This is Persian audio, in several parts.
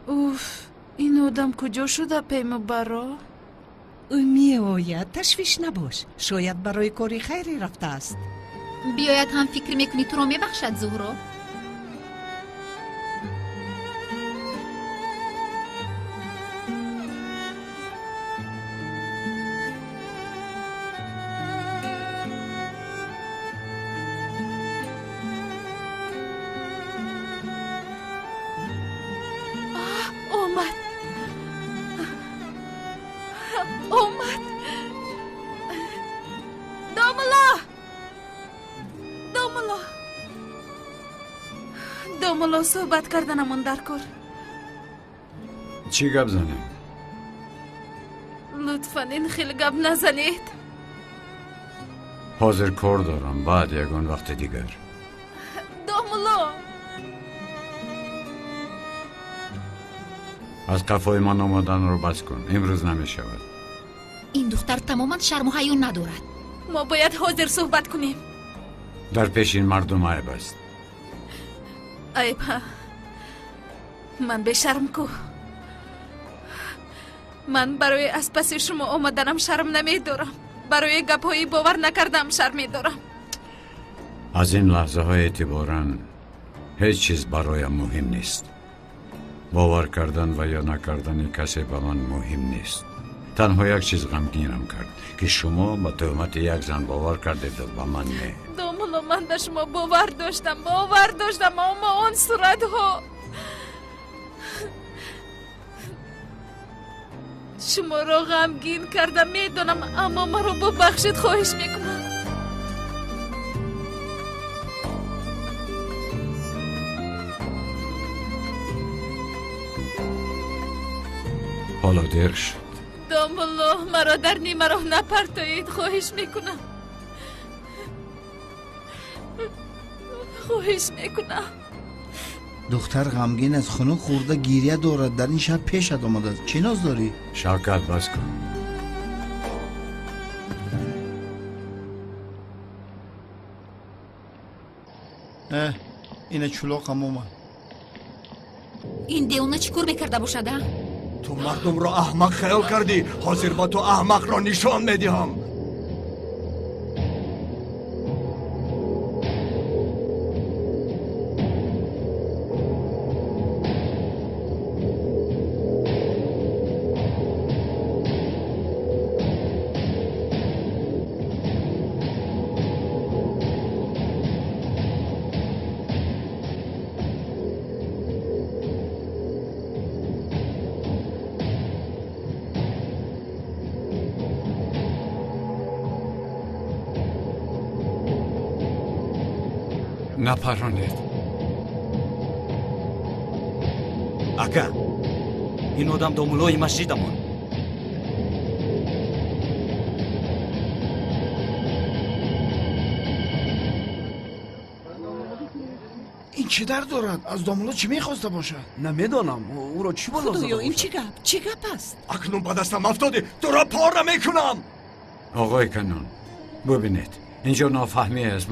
اوف، این آدم کجا شده پیمو برا؟ او می آید، تشویش نباش. شاید برای کاری خیری رفته است. بیاید هم فکر میکنی تو رو میبخشد زهرا؟ اومد داملا صحبت کردنمون در کار. چی گپ زنیم؟ لطفاً این خیلی گپ نزنید. حاضر کار دارم، بعد یگان وقت دیگر. داملا از قفای من آمدن رو بس کن، امروز نمی شود. این دختر تماما شرم و حیا ندارد. ما باید حاضر صحبت کنیم. در پیش این مردم عیب است. عیب ها؟ من به شرم کو. من برای از پس شما آمدنم شرم نمی دارم. برای گپایی باور نکردم شرم می دارم. از این لحظه های اعتباراً هیچ چیز برایم مهم نیست. باور کردن و یا نکردن کسی به من مهم نیست. تنها یک چیز غمگینم کرد که شما با تهمت یک زن باور کردید و به من نه. داملا من به شما باور داشتم اما آن صورت ها. شما را غمگین کردم میدونم، اما مرا ببخشید خواهش میکنم. حالا دیر شد. داملا مرا در نیمه راه نپرتایید خواهش میکنم. خواهش میکنم. دختر غمگین از خنک خورده گریه دارد. در این شب پیشت آمده. چی ناز داری؟ شوکت بس کن. اینه چلوقم اومد. این دیونه چیکار میکرده باشد؟ تو مردم را احمق خیال کردی، حاضر با تو احمق را نشان میدهم. نپرانید. اکا این آدم دامولای مسجدمون. این چی در دارد؟ از دامولا چی میخواسته باشد؟ نمیدانم او را چی بالا خدایا زده این باشد. چی گپ است؟ اکنون به دستم افتاده، تو را پاره میکنم. آقای کنون ببینید، اینجا نافهمی است.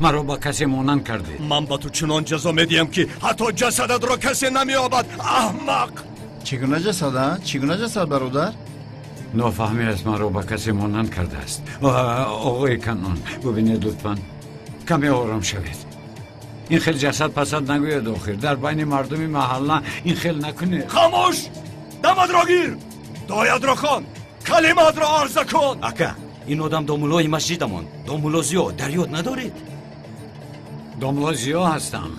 مرا با کسی مانند کردید. من با تو چنان جزا میدیم که حتی جسدت را کسی نمیابد. احمق. چگونه جسد برادر؟ نافهمی است، مرا با کسی مانند کرده است. آقای کنون ببینید لطفاً کمی آرام شوید. این خیلی جسد پسند نگوید آخر. در بین مردم محله این خیلی نکنید. خاموش. دمت را گیر. داید را خوان. کلمات را عرضه کن. اکا این آدم دامولای مسجدمون. دامولا زیا در یاد ندارید؟ داملا زیا هستم،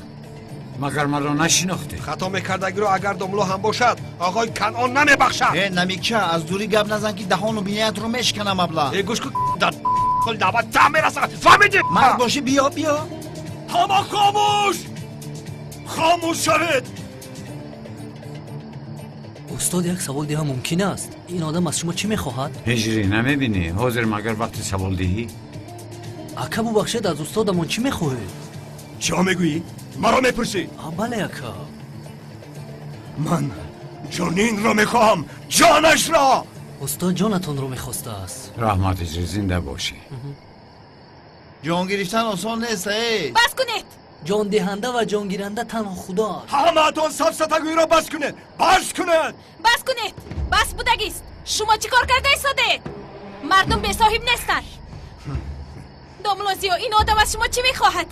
مگر مرا نشناختید؟ خطا میکردگی رو اگر داملا هم باشد آقای کنعان نمیبخشد. نمیکچه از دوری گپ نزن که دهان و بینیت رو میشکنم ابله. گوش کن در کل دعوت تا میرسد. فهمیدی؟ مرد باشی بیا. همه خاموش شوید. استاد یک سوال دیگه ممکن است. این آدم از شما چی میخواهد؟ هجری نمیبینی؟ حاضر مگر وقتی سوال دهی؟ اکا ببخشید از استادمون چی میخواهی؟ چه میگویی؟ مرا میپرسی؟ بله اکا. من جنین را میخواهم، جانش را. استاد جانتون رو میخواسته است. رحمت زنده باشی. جان گرفتن آسان نیست. بس کنید. جان دهنده و جان گیرنده تنها خداست. همه‌تون سفسطگویی را بس کنید. بس کنید. بس کنید. بس بودگیست. شما چی کار کرده ایستاده؟ مردم به صاحب نیستن. دوملوزیو این آدم از شما چی میخواهد؟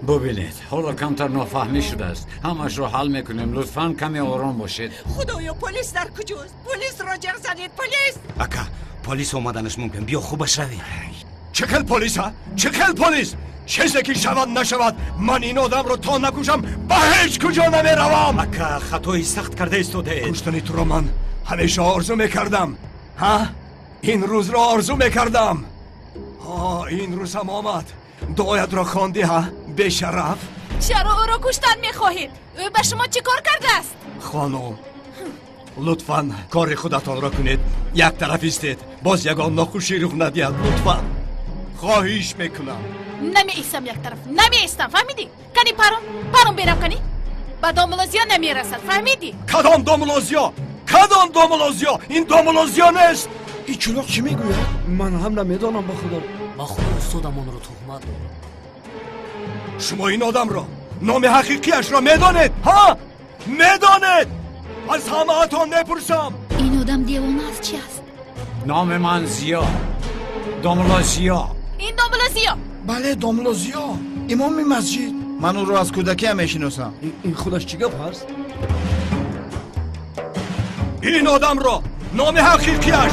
ببینید حالا کمتر نافهمی شده است. همش رو حل میکنیم. لطفاً کمی آرام باشید. خدایا پلیس در کجاست؟ پلیس را جر زنید پلیس. اکا پلیس اومدنش ممکن. بیا خوبش روی. چکل پلیس ها؟ چکل پلیس؟ چیزی که شود نشود من این آدم رو تا نکشم به هیچ کجا نمیروم. اکا خطایی سخت کرده ایستاده. کشتن تو رو من همیشه آرزو میکردم. ها؟ این روز را آرزو میکردم. این روز هم آمد. دعایت را خواندی ها؟ به شرف. چرا او را کشتن میخواهید؟ او به شما چی کار کرده است؟ خانم لطفاً کار خودتان را کنید. یک طرف ایستید باز یگان ناخوشی رخ ندید. لطفاً خواهش میکنم. نمی ایستم یک طرف. نمی ایستم. فهمیدی؟ کنی پرون بیرم کنی؟ با دوملوزیا نمیرسد. فهمیدی؟ کدام دوملوزیا؟ کدام دوملوزیا؟ این دوملوزیا نیست. این چلاق چی میگوید؟ من هم نمیدانم به خدا. با خدا استادم اون رو تهمت دارم. شما این آدم را نام حقیقیش را میدانید؟ ها؟ میدانید؟ از همه‌تان میپرسم. این آدم دیوانه است. چی است؟ نام من زیا. دوملوزیا. این دوملوزیا. بله دوملوزیا امام مسجد. من او رو از کودکی هم میشناسم. این خودش چی گپ هست؟ این آدم را نام حقیقیش.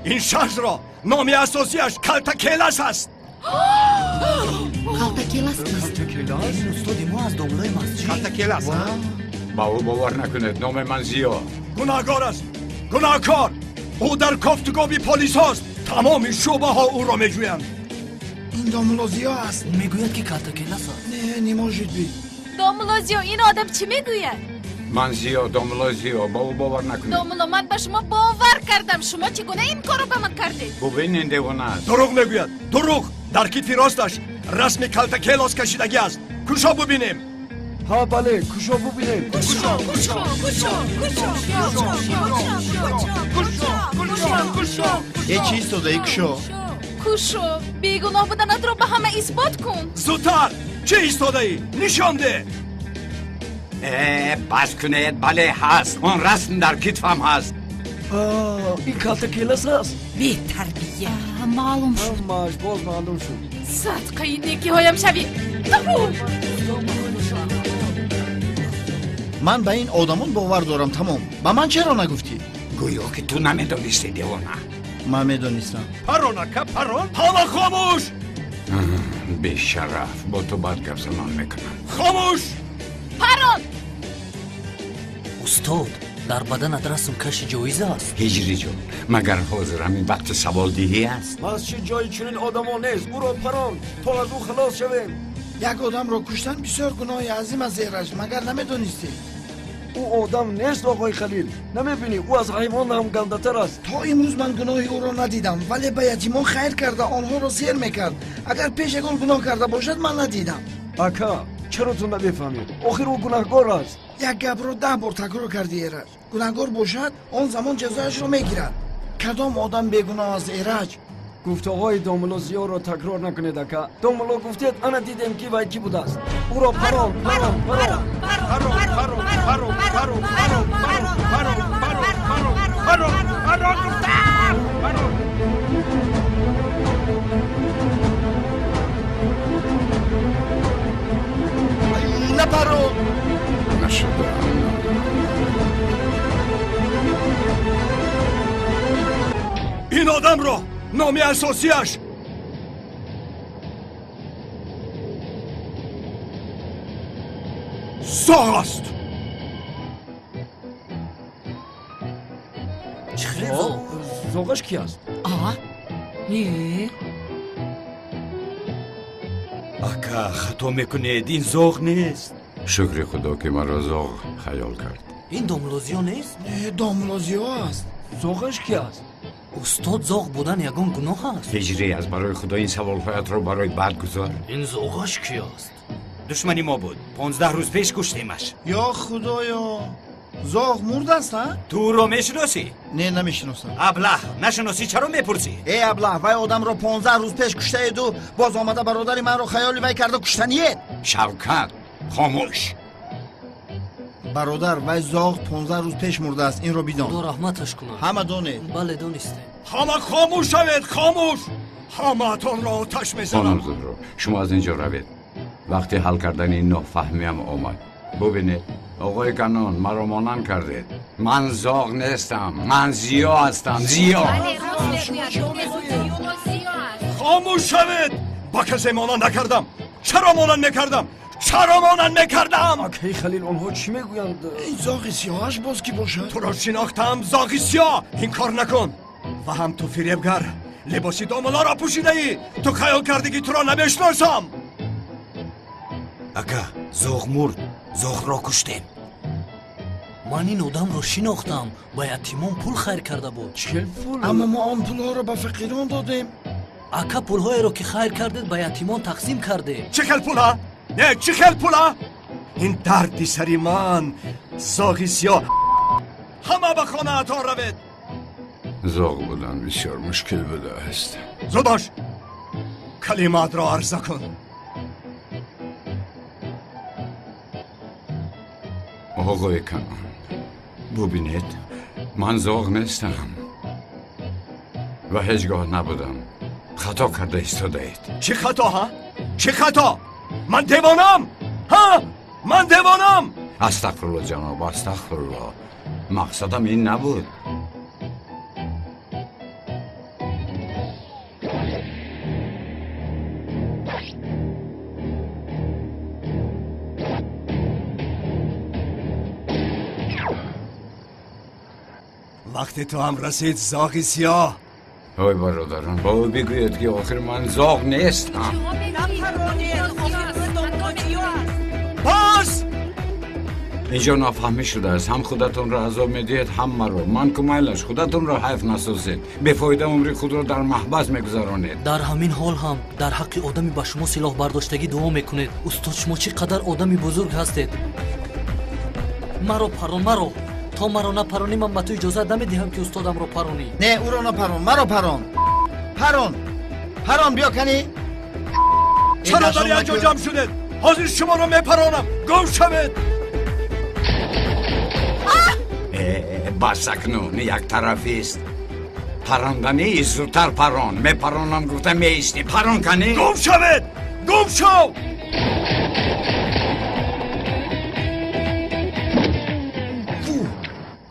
این شهر را نام اساسیش کلتکیلس است. کلتکیلس کیست؟ این استاد ما از دوملای مسجد. کلتکیلس ها؟ با او باور نکنید. نام من زیا. گناهکار است. گناهکار. او در گفتگوی پلیس هاست. تمام شعبه ها او را میجویند. این دوملوزیا است. اون میگوید که کلتکیلس است. نه نماجد بی. دوملوزیو این آدم چی میگوید؟ من زیا. دوملوزیا. با او باور نکنید. دوملو من به شما باور کردم. شما چگونه این کارو به من کردید؟ ببینید دیوانه است. دروغ میگوید. دروغ. در کیف راستش رسم کلتکیلس کشیدگی است. کجا ببینیم؟ ها بله کشا ببینیم. یه چیز تو دیگه شو. کوشو بیگناه بودنت رو به همه اثبات کن. زودتر. چه ایستاده ای؟ نشان ده. بس کنید. بله هست. اون رسم در کتفم هست. این کلتکیلس هست. بی تربیه. معلوم شد. ماش باز معلوم شد. صدقه نیکی هایم شوی. من به این آدمون باور دارم. تمام. با من چرا نگفتی؟ گویا که تو نمیدونستی دیوانه. من میدونستم. پرونکه پرون. حالا خاموش. به شرف. با تو باید گپ زنان میکنم. خاموش. پرون. استاد در بدن رسم کش جایزه است. هجری جون مگر حاضر همین وقت سوال دیهی است؟ مسجد جای چنین آدما نیست. او را پران تا از او خلاص شویم. یک آدم را کشتن بسیار گناه عظیم از زیرش. مگر نمیدونستی؟ او آدم نیست آقای خلیل. نمیبینی او از حیوان هم گنده تر است. تا امروز من گناهی او را ندیدم ولی به یتیمان خیر کرده آنها را سیر میکرد. اگر پیش گل گناه کرده باشد من ندیدم. اکا چرا تو نمیفهمی؟ آخر او گناهکار است. یک گپ رو 10 بار تکرار کردی ایرج. گناهکار باشد آن زمان جزایش را میگیرد. کدام آدم بیگناه از ایرج؟ گفته‌های دوملوزیا را تکرار نکنید اکا. دوملو گفتید انا دیدم کی و کی بوده است. او را پران پران پران نپرو. این آدم را نام اساسیش زاغ است. چخری آه، زاغ زاغش کی است؟ آه یه ака хато мекунед ин зоғ нест شکر خدا که مرا زاغ خیال کرد. این دوملوزیو نیست؟ داملوزیو است. زاغش کی است؟ استاد زاغ بودن یگان گناه است. هجری از برای خدا این سوالهایت رو برای بعد گذار. این زاغش کی است؟ душмани мо буд 15 рӯз пеш куштемаш یا خدایا زاغ مرد است ها؟ туро мешиносӣ نه نمیشناسم. аблаҳ нашиносӣ чаро мепурсӣ ای ابله وای آدم رو 15 روز پیش کشته اید و باز آمده برادری من رو خیالی وای کرده کشتنیه. شوکت خاموش. برادر وای زاغ 15 روز پیش مرده است. این رو خدا بدان. رحمتش کنه. همه دونه. بله دونستیم. ҳама خامӯш шавед خامӯш ҳамаатонро оташ خانم мезанам زهرا شما از اینجا روید. وقتی حل کردن این نافهمی هم آمد. ببینید آقای کنون مرا مانند کردید. من زاغ نیستم، من زیا هستم. زیا. خامӯш шавед ба касе монанд накардам чаро монанд мекардам чаро монанд мекардам اکی خلیل آنها چی میگویند؟ این زاغ سیاهش باز کی باشد؟ туро шинохтам зоғи сиёҳ ин кор накун ва ҳам ту фиребгар либоси домаларо пӯшидаӣ ту хаёл кардӣ ки туро намешиносам ака зоғ мурд зоғро куштем من این آدم رو شناختم. با یتیمان پول خیر کرده بود. 40 پول؟ اما ما آن پولها رو به فقیران دادیم. اکا پولهای رو که خیر کردید با یتیمان تقسیم کرده. چه خل پولا؟ نه چه خل پولا؟ این دردی سری من زاغی سیاه همه به خانه اتان روید زاغ بودن بسیار مشکل بوده است. زود باش کلمات را عرضه کن آقای کنون ببینید من زاغ نیستم و هیچگاه نبودم. خطا کرده ایستاده اید. چه خطا ها؟ چه خطا؟ من دیوانم؟ ها؟ من دیوانم؟ استغفرالله جناب استغفرالله. مقصدم این نبود. وقتی تو هم رسید زاغی سیاه آی برادران با او بگوید که آخر من زاغ نیستم. باز اینجا نافهمی شده است. هم خودتون را عذاب میدید هم مرا. من کمایلش خودتون را حیف نسازید. بفایده عمری خود را در محبس میگذرانید. در همین حال هم در حق آدمی با شما سلاح برداشتگی دعا میکنید. استاد شما چقدر آدمی بزرگ هستید. مرا پران مرا. تا مرا نپرانی من به تو اجازه نمیدهم که استادم را پرانی. نه او رو نپران مرا پران. پران بیا کنی. چرا داری اینجا جمع شدید؟ حاضر شما رو میپرانم گم شوید بس اکنون یک طرفی است. پراندنی زودتر پران. میپرانم گفتم میایستی پران کنی. گم شوید گم شو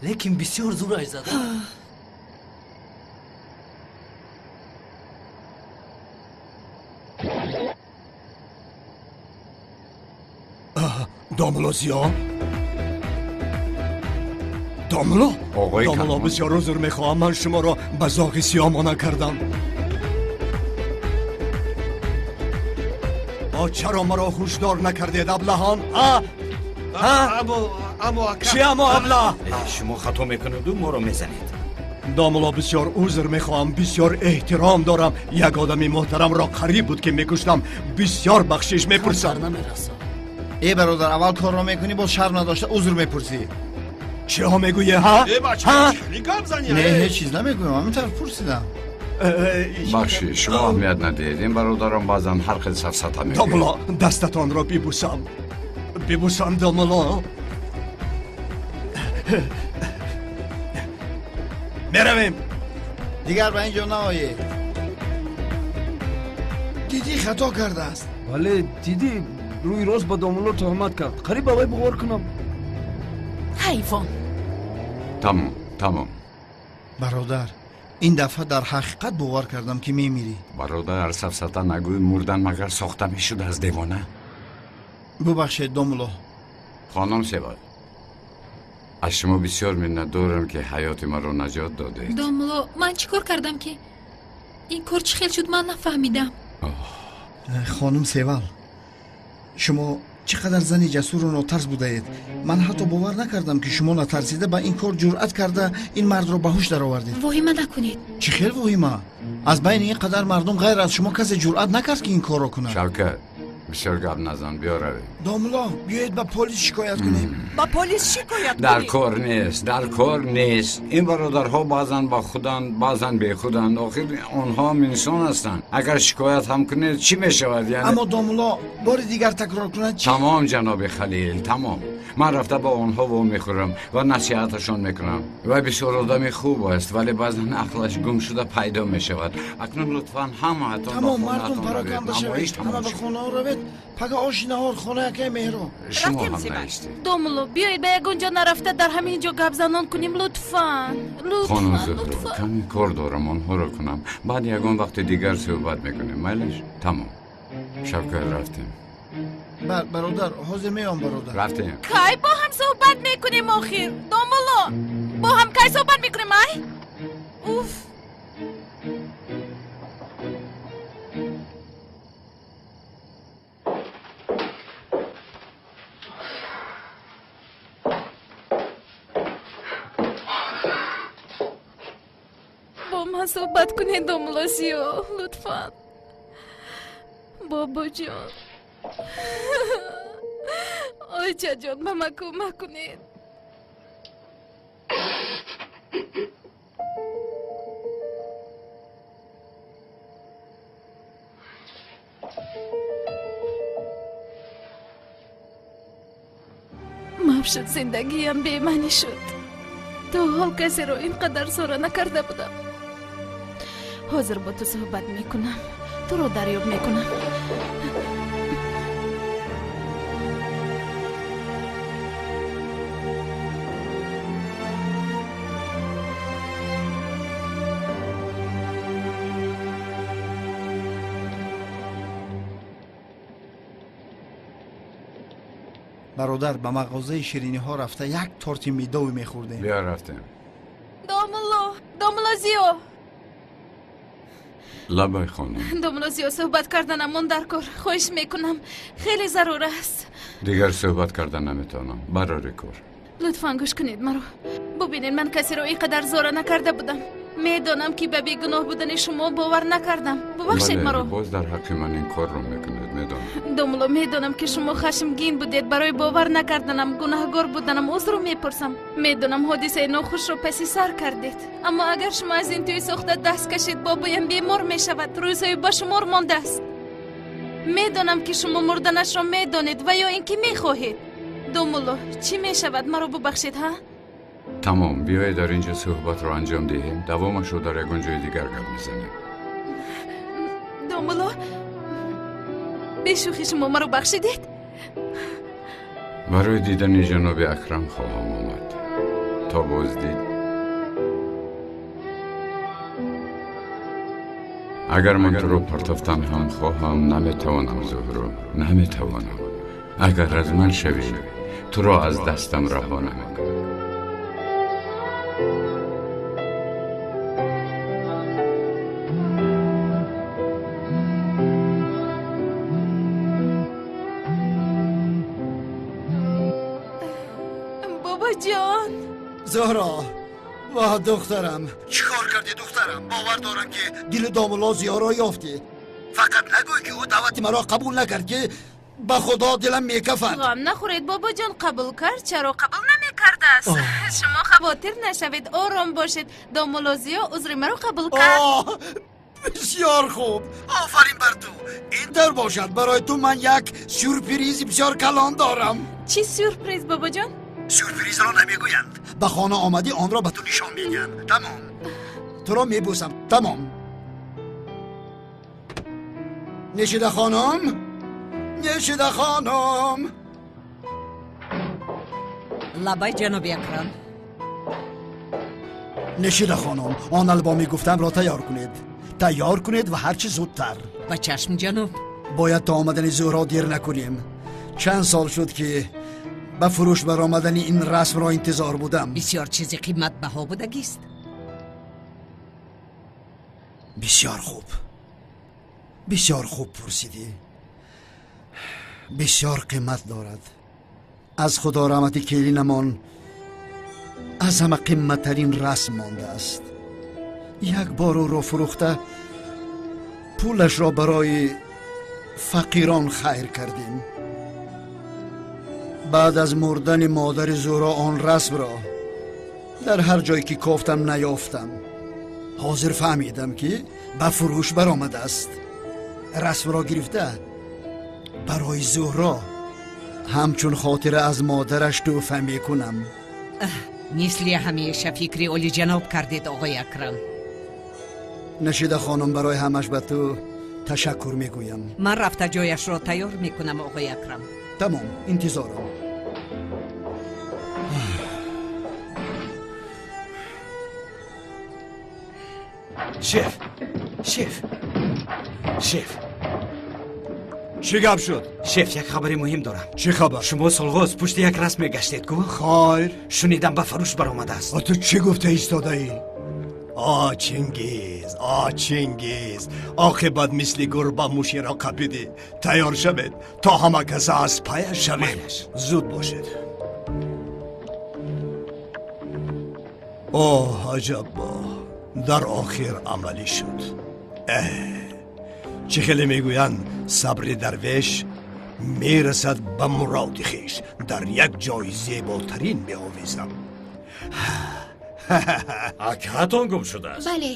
لیکن بسیار زورش زده. داملوزیا داملو آقای داملو کنون. بسیار عذر میخواهم من شما را به زاغی سیاه مانع کردم چرا مرا هوشدار نکردید ابلهان چی اما ابله شما خطا میکنید و ما رو میزنید داملا بسیار عذر میخواهم بسیار احترام دارم یک آدمی محترم را قریب بود که میکشتم بسیار بخشش میپرسم نمیرسم. ای برادر اول کار را میکنی باز شرم نداشته عذر میپرسی. چه ها میگویی ها؟ نه هیچ چیز نمیگویم همینطور پرسیدم. بخشی شما اهمیت ندید. این برادران بعضا هر خیلی سفسطه میگوید. داملا دستتان را ببوسم داملا برویم دیگر به اینجا نآیی. دیدی خطا کرده است. بله دیدی روی راست با دامولو تهمت کرد. قریب آقای بغور کنم. حیوان تمام برادر این دفعه در حقیقت باور کردم که میمیری. برادر سفسطه نگوی مردن مگر ساخته میشد از دیوانه. ببخشید داملو خانم سوال، از شما بسیار منت دارم که حیات ما رو نجات دادید. دوملو من چیکار کردم که این کار چی خیل شد من نفهمیدم. خانم سیوال، شما چقدر زنی جسور و ناترس بودید. من حتی باور نکردم که شما نترسیده با این کار جرأت کرده این مرد رو به هوش در آوردید. واهمه نکنید. چی خیلی واهمه؟ از بین این قدر مردم غیر از شما کسی جرأت نکرد که این کار رو کنه. شوکت بسیار گپ نزن، بیا روید. داملا بیایید به پلیس شکایت کنیم. با پلیس شکایت در کنیم. کار نیست، در کار نیست. این برادرها بعضن با خودن بعضن بی خودن. آخر آنها هم انسان هستند. اگر شکایت هم کنید چی میشود یعنی؟ اما داملا بار دیگر تکرار کنند چی؟ تمام جناب خلیل، تمام. من رفته با آنها و میخورم و نصیحتشان میکنم و بسیار آدمی خوب است، ولی بعضن عقلش گم شده پیدا میشود. اکنون لطفا همه تمام مردم پراکنده شوید، همه به خانه ها روید. پگه آش نهار خانه که مهرو. شما هم نیستید. دوملو بیایید به یگونجا نرفته در همین جا گپ زنان کنیم لطفاً. خانم زهرا کمی کار دارم آنها رو کنم، بعد یگان وقت دیگر صحبت میکنیم. میلش تمام. شب رفتیم. برادر حاضر میام برادر. رفتیم. کی با هم صحبت میکنیم آخر؟ دوملو با هم کی صحبت میکنیم ای؟ اوف. با من صحبت کنید دوملوزیو لطفاً. بابا جان آیچه جان به من کمک کنید. مبشد زندگیم به معنی شد. تا حال کسی رو اینقدر سوره نکرده بودم. حاضر با تو صحبت میکنم، تو رو دریاب میکنم. برادر به مغازه شیرینی ها رفته یک تورت میدوی میخورده. بیا رفتیم. دوملوزیو لبای خانم. دوملوزیو صحبت کردنم من در کار. خواهش میکنم خیلی ضرور است. دیگر صحبت کردن نمیتونم. برای کار. لطفاً گوش کنید مرا. ببینید من کسی رو اینقدر زوره نکرده بودم. میدونم که به بیگناه بودن شما باور نکردم. ببخشید مرا. باز در حق من این کار رو میکنید. میدونم. دوملو میدونم که شما خشمگین بودید. برای باور نکردنم گناهگار بودنم عذر رو میپرسم. میدونم حادثه ناخوش رو پسی سر کردید، اما اگر شما از این توی ساخته دست کشید بابایم بیمار میشود. روزهای با شمار مانده است. میدونم که شما مردنش را میدونید و یا اینکه میخواهید. دوملو چی میشود؟ مرا ببخشید ها. تمام. بیایید در اینجا صحبت رو انجام دهیم. دوامش رو در یکون جای دیگر گپ میزنیم. دوملو بیشوخی شما مرا بخشیدید. برای دیدن جناب اکرم خواهم آمد. تا بازدید. اگر من تو رو پرتفتن هم خواهم نمیتوانم زهرا، نمیتوانم. اگر از من شوی تو رو از دستم رها نمیکنم. جان زهرا و دخترم چیکار کردی دخترم؟ باور دارم که دل داملا زیارا یافتی. فقط نگوی که او دعوت مرا قبول نکرد که به خدا دلم میکفند. غم نخورید بابا جان، قبول کرد. چرا قبول نمیکرده است؟ شما خواطر نشوید، آرام باشید. داملازیا عذر مرا قبول کرد. بسیار خوب، آفرین بر تو. اینطور باشد برای تو من یک سورپریز بسیار کلان دارم. چی سورپریز بابا جان؟ سورپریز را نمیگویند، به خانه آمدی آن را به تو نشان میدهند. تمام. تو را میبوسم. تمام. نشیده خانم، نشیده خانم. لبای جناب اکرم. نشیده خانم، آن البامی گفتم را تیار کنید. تیار کنید و هرچی زودتر. با چشم جناب. باید تا آمدن زهرا دیر نکنیم. چند سال شد که به فروش برآمدن این رسم را انتظار بودم. بسیار چیزی قیمت بها بودگیست. بسیار خوب پرسیدی. بسیار قیمت دارد. از خدا رحمت کلینمان از همه قیمتترین رسم مانده است. یک بار او را فروخته پولش را برای فقیران خیر کردیم. بعد از مردن مادر زورا آن رسم را در هر جایی که کافتم نیافتم. حاضر فهمیدم که به فروش برآمده است. رسم را گرفته برای زهرا همچون خاطره از مادرش توفه میکنم. مثل همیشه فکری اولی جناب کردید آقای اکرم. نشیده خانم برای همش به تو تشکر میگویم. من رفته جایش را تیار میکنم آقای اکرم. تمام، انتظارم. شف چی گپ شد؟ شف یک خبری مهم دارم. چی خبر؟ شما سالغاز پشت یک رسم گشتید کو؟ خیر. شنیدم به فروش برآمده است. تو چی گفته ایستاده ای؟ چنگیز عاقبت مثل گربه موشی را قپیدی. تیار شوید تا همه کس از پایش شوید. زود باشید. اوه عجب، در آخر عملی شد. چه خیلی میگویند صبر درویش میرسد به مراد خویش. در یک جای زیباترین میآویزم. اکهاتون گم شده است. بله.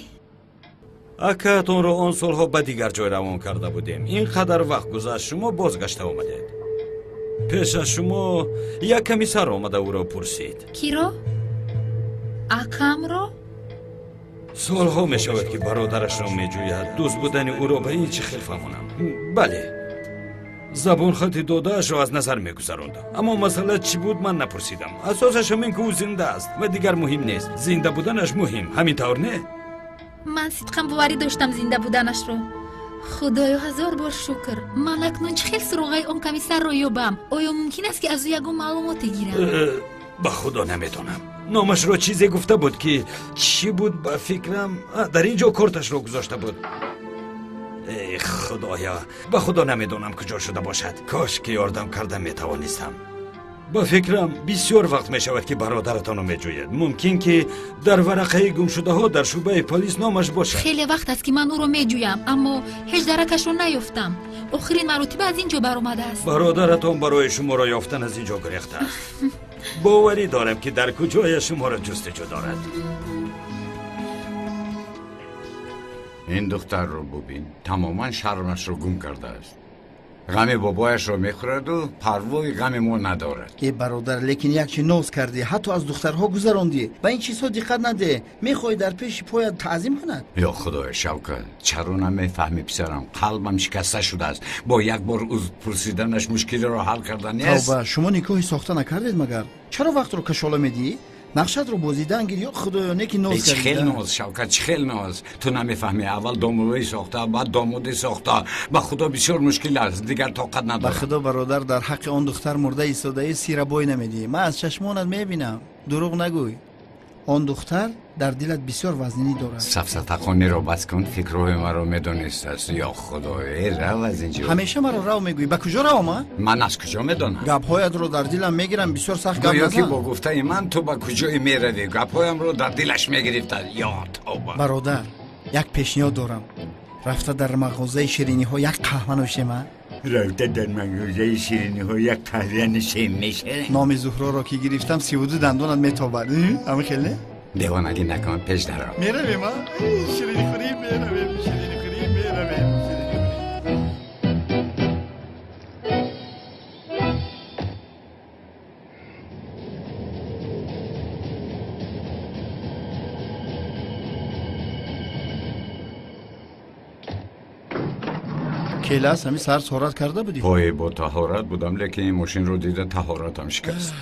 اکهاتون رو آن سالها به دیگر جای روان کرده بودیم. اینقدر وقت گذشت شما بازگشته آمدید. پیش از شما یک کمیسر آمده او را پرسید. کی رو؟ اکم رو؟ سالها می شود که برادرش را می جوید. دوست بودن او را به این چه خیل فهمونم. بله، زبان خط دادهش را از نظر می گذراند. اما مسئله چی بود من نپرسیدم. اساسش همین که او زنده است و دیگر مهم نیست. زنده بودنش مهم، همین طور نه؟ من صدقم باوری داشتم زنده بودنش رو. خدایا هزار بار شکر. من اکنون چه خیلی سراغای اون کمیسر رو یابم. آیا ممکن است که از او یکم معلومات گیرم؟ به خدا نمیدونم. نامش رو چیزی گفته بود که چی بود به فکرم. در اینجا کارتش رو گذاشته بود. ای خدایا، به خدا نمیدونم کجا شده باشد. کاش که یاردم کردم میتوانستم. با فکرم بسیار وقت می شود که برادرتان رو می جوید. ممکن که در ورقه گم شده ها در شعبه پلیس نامش باشد. خیلی وقت است که من او رو می جویم اما هیچ درکش رو نیافتم. آخرین مرتبه از اینجا برآمده است. برادرتان برای شما را یافتن از اینجا گریخته است. باوری دارم که در کجای شما را جستجو دارد. این دختر رو ببین، تماما شرمش رو گم کرده است. غم بابایش رو میخورد و پروای غم ما ندارد. ای برادر، لیکن یک چی نوز کردی، حتی از دخترها گذراندی. به این چیزها دقت نده. میخوای در پیش پایت تعظیم کند؟ یا خدای شوکت، چرا نمیفهمی پسرم؟ قلبم شکسته شده است. با یک بار عذر پرسیدنش مشکلی را حل کردن نیست. توبه، شما نکاحی ساخته نکردید مگر؟ چرا وقت رو کشاله میدی؟ نقشت رو بازیدن گیر یا خدایا نکی نوز چه کردی. خیل ناز شوکت، چه خیل ناز. تو نمیفهمی، اول دامولوی ساخته بعد دامودی ساخته. به خدا بسیار مشکل است، دیگر طاقت ندارم. به خدا برادر، در حق آن دختر مرده ایستاده سیره بوی نمیدی. من از چشمانت میبینم. دروغ نگوی. آن دختر در دلت بسیار وزنی دارد. سفسطه‌خوانی رو بس کن، فکرهای مرا میدونست است. یا خدای، رو از اینجا. همیشه مرا رو میگویی. به کجا رو ما؟ من از کجا میدونم؟ گپ‌هایت رو در دلم میگیرم. بسیار سخت گپ گویا که نزن. با گفته من تو به کجای میروی. گپ‌هایم رو در دلش میگرفته. یا توبه. برادر، یک پیشنهاد دارم. رفته در مغازه شیرینی ها یک قهوه نوشیم. رفته در مغازه شیرینی ها یک قهوه نوشیم میشه. نام زهرا را که گرفتم 32 دندانت میتابد. همه خیلی دیوانگی نکن، پیش درم. میرویم ها. شیرینی خوری میرویم. شیرینی خوری میرویم. کلاس همین سر سرعت کرده بودی؟ پای با طهارت بودم، لیکن این ماشین رو دیده طهارتم شکست.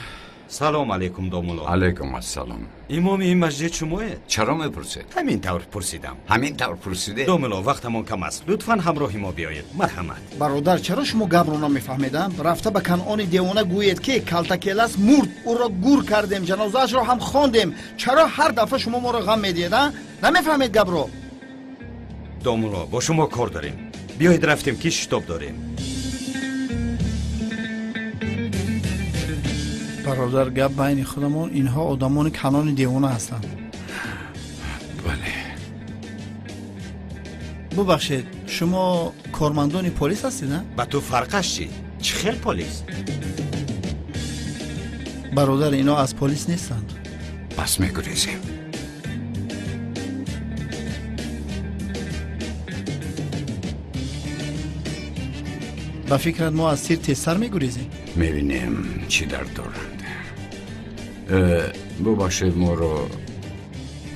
سلام علیکم دومولو. علیکم السلام. امام این مسجد شماه؟ چرا میپرسید؟ همین طور پرسیدم. همین طور پرسیده؟ دومولو وقتمون کم است. لطفاً همراه ما بیایید. مرحمت. برادر چرا شما گپ رو نمیفهمیدم؟ رفته به کنعان دیوانه گوید که کلتکیلس مرد، او را گور کردیم، جنازه‌اش را هم خواندیم. چرا هر دفعه شما ما را غم میدید؟ نمیفهمید گپ رو؟ دومولو با شما کار داریم. بیایید رفتیم که شتاب داریم. برادر گپ بین خودمون، اینها آدمان کنان دیوانه هستند. بله. ببخشید شما کارمندان پلیس هستید نه؟ با تو فرقش چی؟ چه خیل پلیس؟ برادر اینا از پلیس نیستند. پس میگریزیم. با فکرت ما از تیر تیزتر میگریزیم؟ میبینیم چی در دارند. ببخشید ما رو،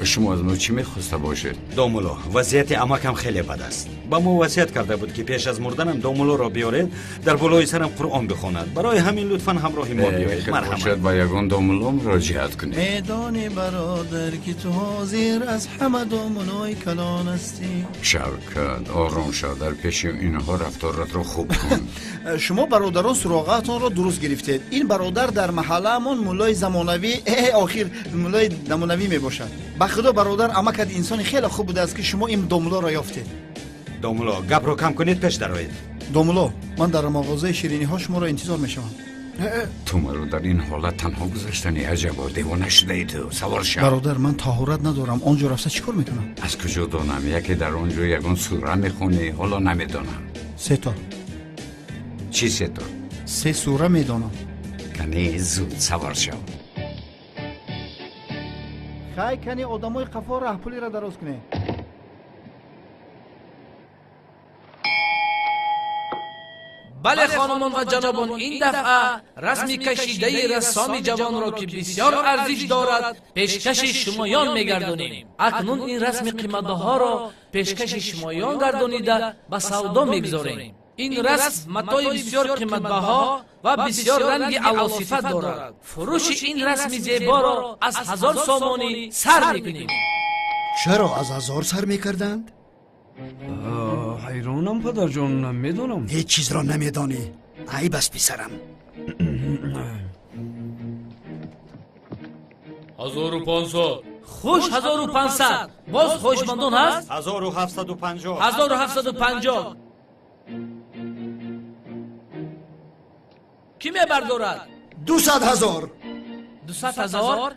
شما از ما چی میخواسته باشید؟ دومولو وضعیت اماکم خیلی بد است. با ما وصیت کرده بود که پیش از مردنم دومولو را بیارید در بالای سرم قرآن بخواند. برای همین لطفاً همراه ما بیایید. مرحمت. با یگان دومولو مراجعت کنید. میدانی برادر که تو حاضر از همه دومولوی کلان هستی. شوکت آرام شو، در پیش اینها رفتارت رو خوب کن. شما برادران سراغتون را درست گرفتید. این برادر در محله‌مون مولای زمانوی آخر مولای زمانوی میباشد. به خدا برادر عمکت انسان خیلی خوب بوده است که شما این دومولو را یافتید. دومولو گپ رو کم کنید، پیش درآیید. دومولو من در مغازه شیرینی ها شما را انتظار میشوم. تو مرا در این حالت تنها گذاشتنی عجبا، دیوانه شده ای تو. سوار شو. برادر من طهارت ندارم، آنجا رفته چیکار میکنم؟ از کجا دانم؟ یکی در آنجا یگان سوره میخونی، حالا نمیدانم. 3 تا. چی 3 تا؟ 3 سوره میدانم. کنی زود سوار شو. خیلی کنی آدمای قفا رهپولی را دراز کنی. بله خانمان و جنابان، این دفعه رسمی کشیده رسام جوان را که بسیار ارزش دارد پیشکش شمایان میگردانیم. اکنون این رسم قیمت‌ها را پیشکش شمایان گردانیده به سودا میگذاریم. این رسم متاع بسیار قیمت‌بها و بسیار رنگ عواصفت دارد. فروش این رسم زیبا را از 1000 سامانی سر میکنیم. چرا از 1000 سر میکردند؟ حیرانم پدر جان، نمیدونم. هیچ چیز را نمیدانی. ای بس پسرم. 1500. خوش 1500. باز خوشمندون هست؟ 1750. 1750. کی میبردارد؟ 200,000. 200,000.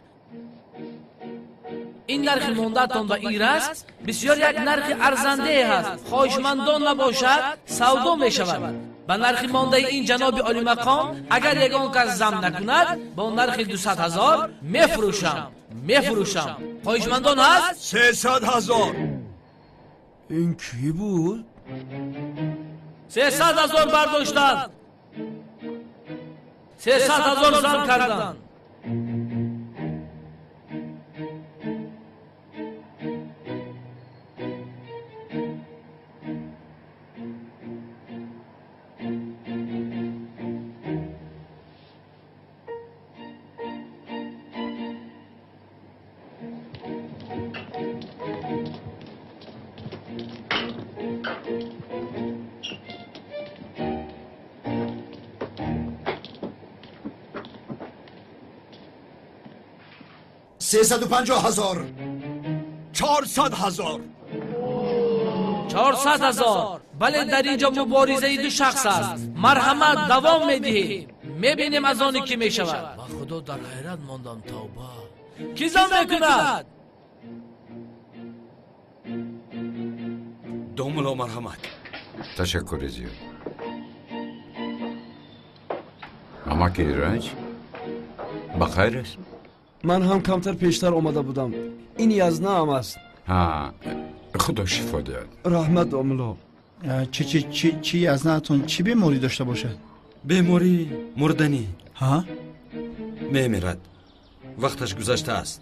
این نرخ مونده‌تان و این رسم بسیار یک نرخ ارزنده است. خواهشمندان نباشد سودا می شود. به نرخ مانده این جناب عالی مقام اگر یگان کس زم نکند با نرخ 200,000 میفروشم. خواهشمندان هست؟ 300,000. این کی بود؟ 300,000 برداشتند. 300,000 زم کردند. $350,000. 400,000. 400,000. بله در اینجا مبارزه دو شخص است. مرحمت دوام میدهیم. میبینیم از آنی که میشود. با خدا در حیرت ماندم. توبه. کی زن میکند؟ دومولو مرحمت. تشکر زیاد. اما که ایرانج بخیر است؟ من هم کمتر پیشتر آمده بودم. این یزنه هم است. ها، خدا شفا دهد. رحمت دومولو. چی از نهتون چی بیماری داشته باشد؟ بیماری مردنی. ها؟ میمیرد. وقتش گذشته است.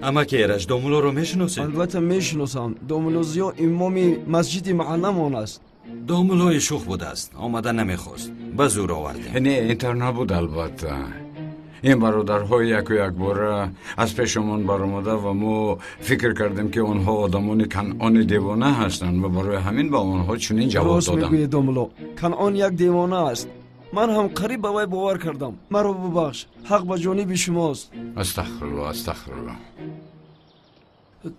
اما که ایرج دومولو رو میشناسید؟ البته میشناسم. دومولو زیا امامی مسجد محلمون است. دومولوی شوخ بوده است. آمده نمیخواست. به زور آوردیم. نه اینطور نبود البته. این برادرها یک و یک باره از پیشمون برآمده و ما فکر کردیم که آنها آدمان کنعان دیوانه هستند و برای همین به آنها چنین جواب راست دادم. میگویی دوملو، کنعان یک دیوانه است. من هم قریب به وی باور کردم. مرا ببخش، حق به جانب شماست. استغفرالله استغفرالله.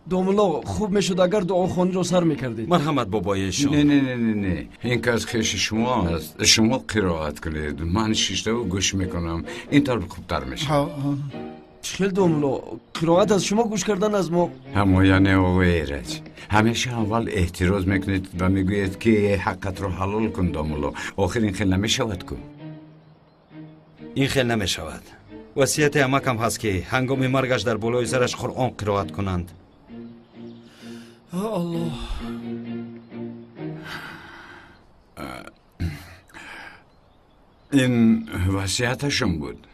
دوملو، خوب میشد اگر دعاخوانی را سر میکردید. مرحمت بابایشان. نه این که از خیش شما است. شما قرائت کنید، من شیشته و گوش میکنم، این طور خوبتر میشه. چخیل دوملو، قرائت از شما گوش کردن از ما. همه یعنی آقای ایرج، همیشه اول احتراز میکنید و میگوید که حقت رو حلال کن دوملو. آخر این خیل نمیشود کن. این خیل نمیشود. وصیت امکم هست که هنگام مرگش در بالای سرش قرآن قرائت کنند. الله. این وصیتشون بود.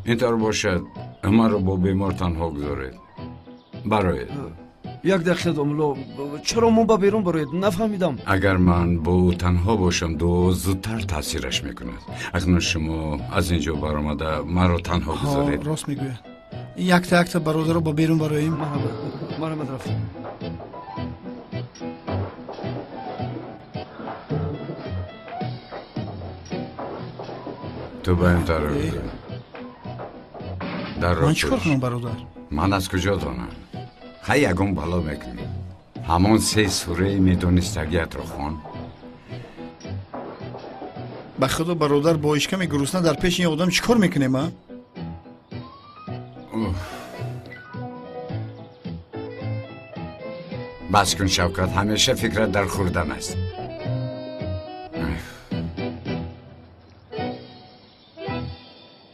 اینطور باشد ما رو با بیمار تنها گذارید. برای یک دقیقه دوملو، چرا ما با بیرون برید؟ نفهمیدم. اگر من با او تنها باشم دو زودتر تاثیرش میکند. اکنون شما از اینجا برآمده ما رو تنها گذارید. راست میگوید. یک تا برادر رو با بیرون برایم. مرحبا رفت. تو به این طرف در را من چیکار کنم برادر؟ من از کجا دانم؟ خیلی یکم بالا میکنی. همون 3 سوره میدونستگیت رو خوان. به خدا برادر با اشکم گرسنه در پیش این آدم چیکار میکنیم ما؟ بس کن شوکت، همیشه فکرت در خوردن است.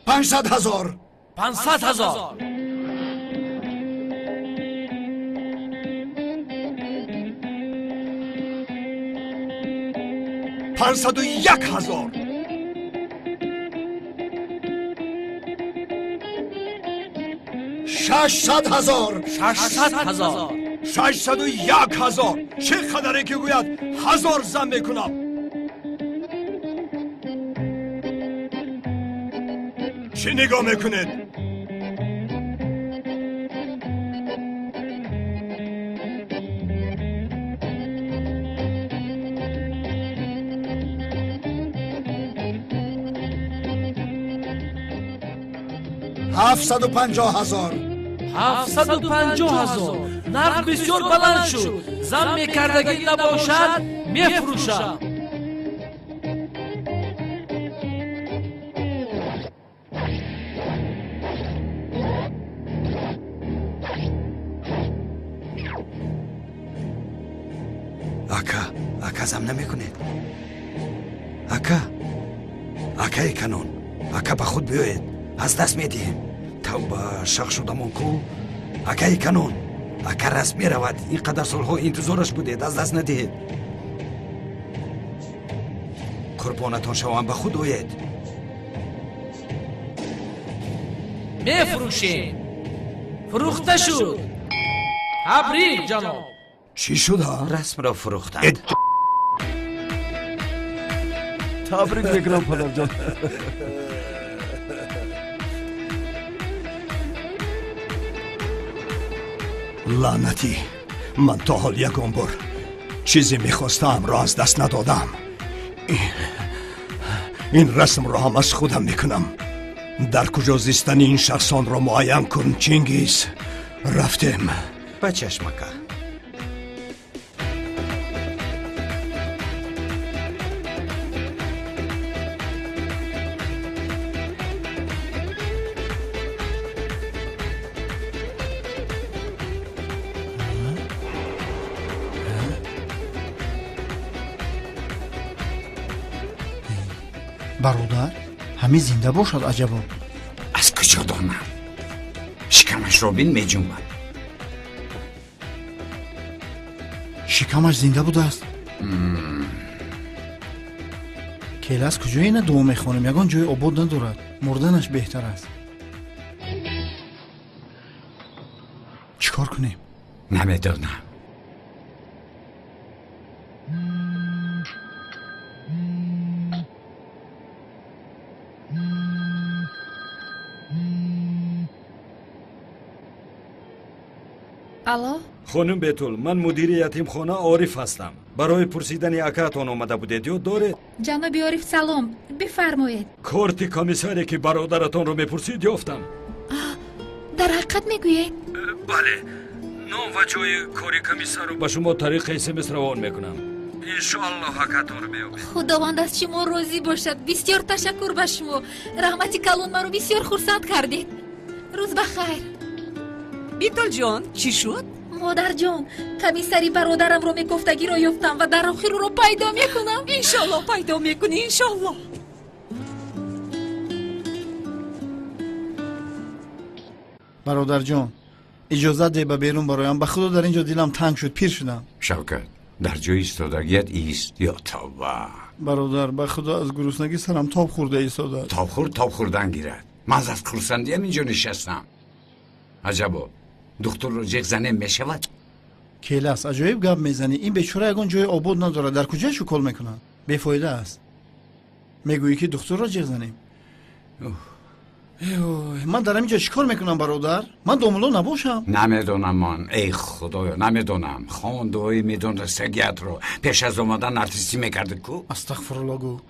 500,000. 500,000. 501,000. 600,000. 600,000. 601,000. چه قدره که گوید 1000 زن میکنم. چی نگاه میکنید؟ هفتصد و 50,000. 750,000. نرخ بسیار بلند شد. زن میکردگی نباشد میفروشم. اکا زم نمیکنید. اکای کنون، اکا به خود بیایید، از دست میدیم. توبه شخ شدمون کو. اکای کنون، اکا رسمی رود. اینقدر سالها انتظارش بودید، از دست ندهید. قربانتان شوم، به خود آیید. میفروشیم. فروخته شد. تبریک جناب. چی شده؟ رسم را فروختند. تبریک میکنم پدر جان. لعنتی، من تا حال یکم بار چیزی میخواستم را از دست ندادم. این رسم را هم از خودم میکنم. در کجا زیستن این شخصان را معین کن چینگیز. رفتیم. به چشمکه. برادر همه زنده باشد عجبا. از کجا دانم؟ شکمش رو بین میجنبد. شکمش زنده بوده است. کیل از کجا اینه دعا میخوانیم؟ یگان جای آباد ندارد. مردنش بهتر است. چیکار کنیم؟ نمیدانم. الو خانم بتول، من مدیر یتیم خانه عارف هستم. برای پرسیدن اکاتون آمده بودید یا دارید؟ جناب عارف سلام بفرمایید. کارت کمیساری که برادرتون رو میپرسید یافتم. در حقیقت میگویید؟ بله. نام و جای کاری کمیسار رو به شما طریق اسمس روان میکنم. انشاءالله حقتون رو میابید. خداوند از شما راضی باشد. بسیار تشکر به شما. رحمتی کلون مرا بسیار خرسند کردید. روز بخیر. بیتل جان چی شد؟ مادر جان کمیسری برادرم رو میگفتگی رو یافتم و در آخر رو پیدا میکنم. انشالله پیدا میکنی انشالله. برادر جان اجازه ده به بیرون برایم. به خدا در اینجا دیلم تنگ شد، پیر شدم. شوکت در جای ایستادگیت ایست یا توبه. برادر به خدا از گرسنگی سرم تاب خورده ایستاده. تاب خوردن گیرد. من از خرسندی هم اینجا نشستم. عجبا دکتر رو جیغ زنه میشود؟ کیلاس عجایب گپ میزنی. این بیچاره یگان جای آباد نداره، در کجا شکل میکنن؟ بیفایده است. میگویی که دکتر را جیغ زنیم. من در اینجا چیکار میکنم برادر؟ من دوملو نباشم؟ نمیدونم من، ای خدایا نمیدونم. خوانده‌ای میدونستگیت رو پیش از اومدن ارتیستی میکرده کو؟ استغفرالله گو.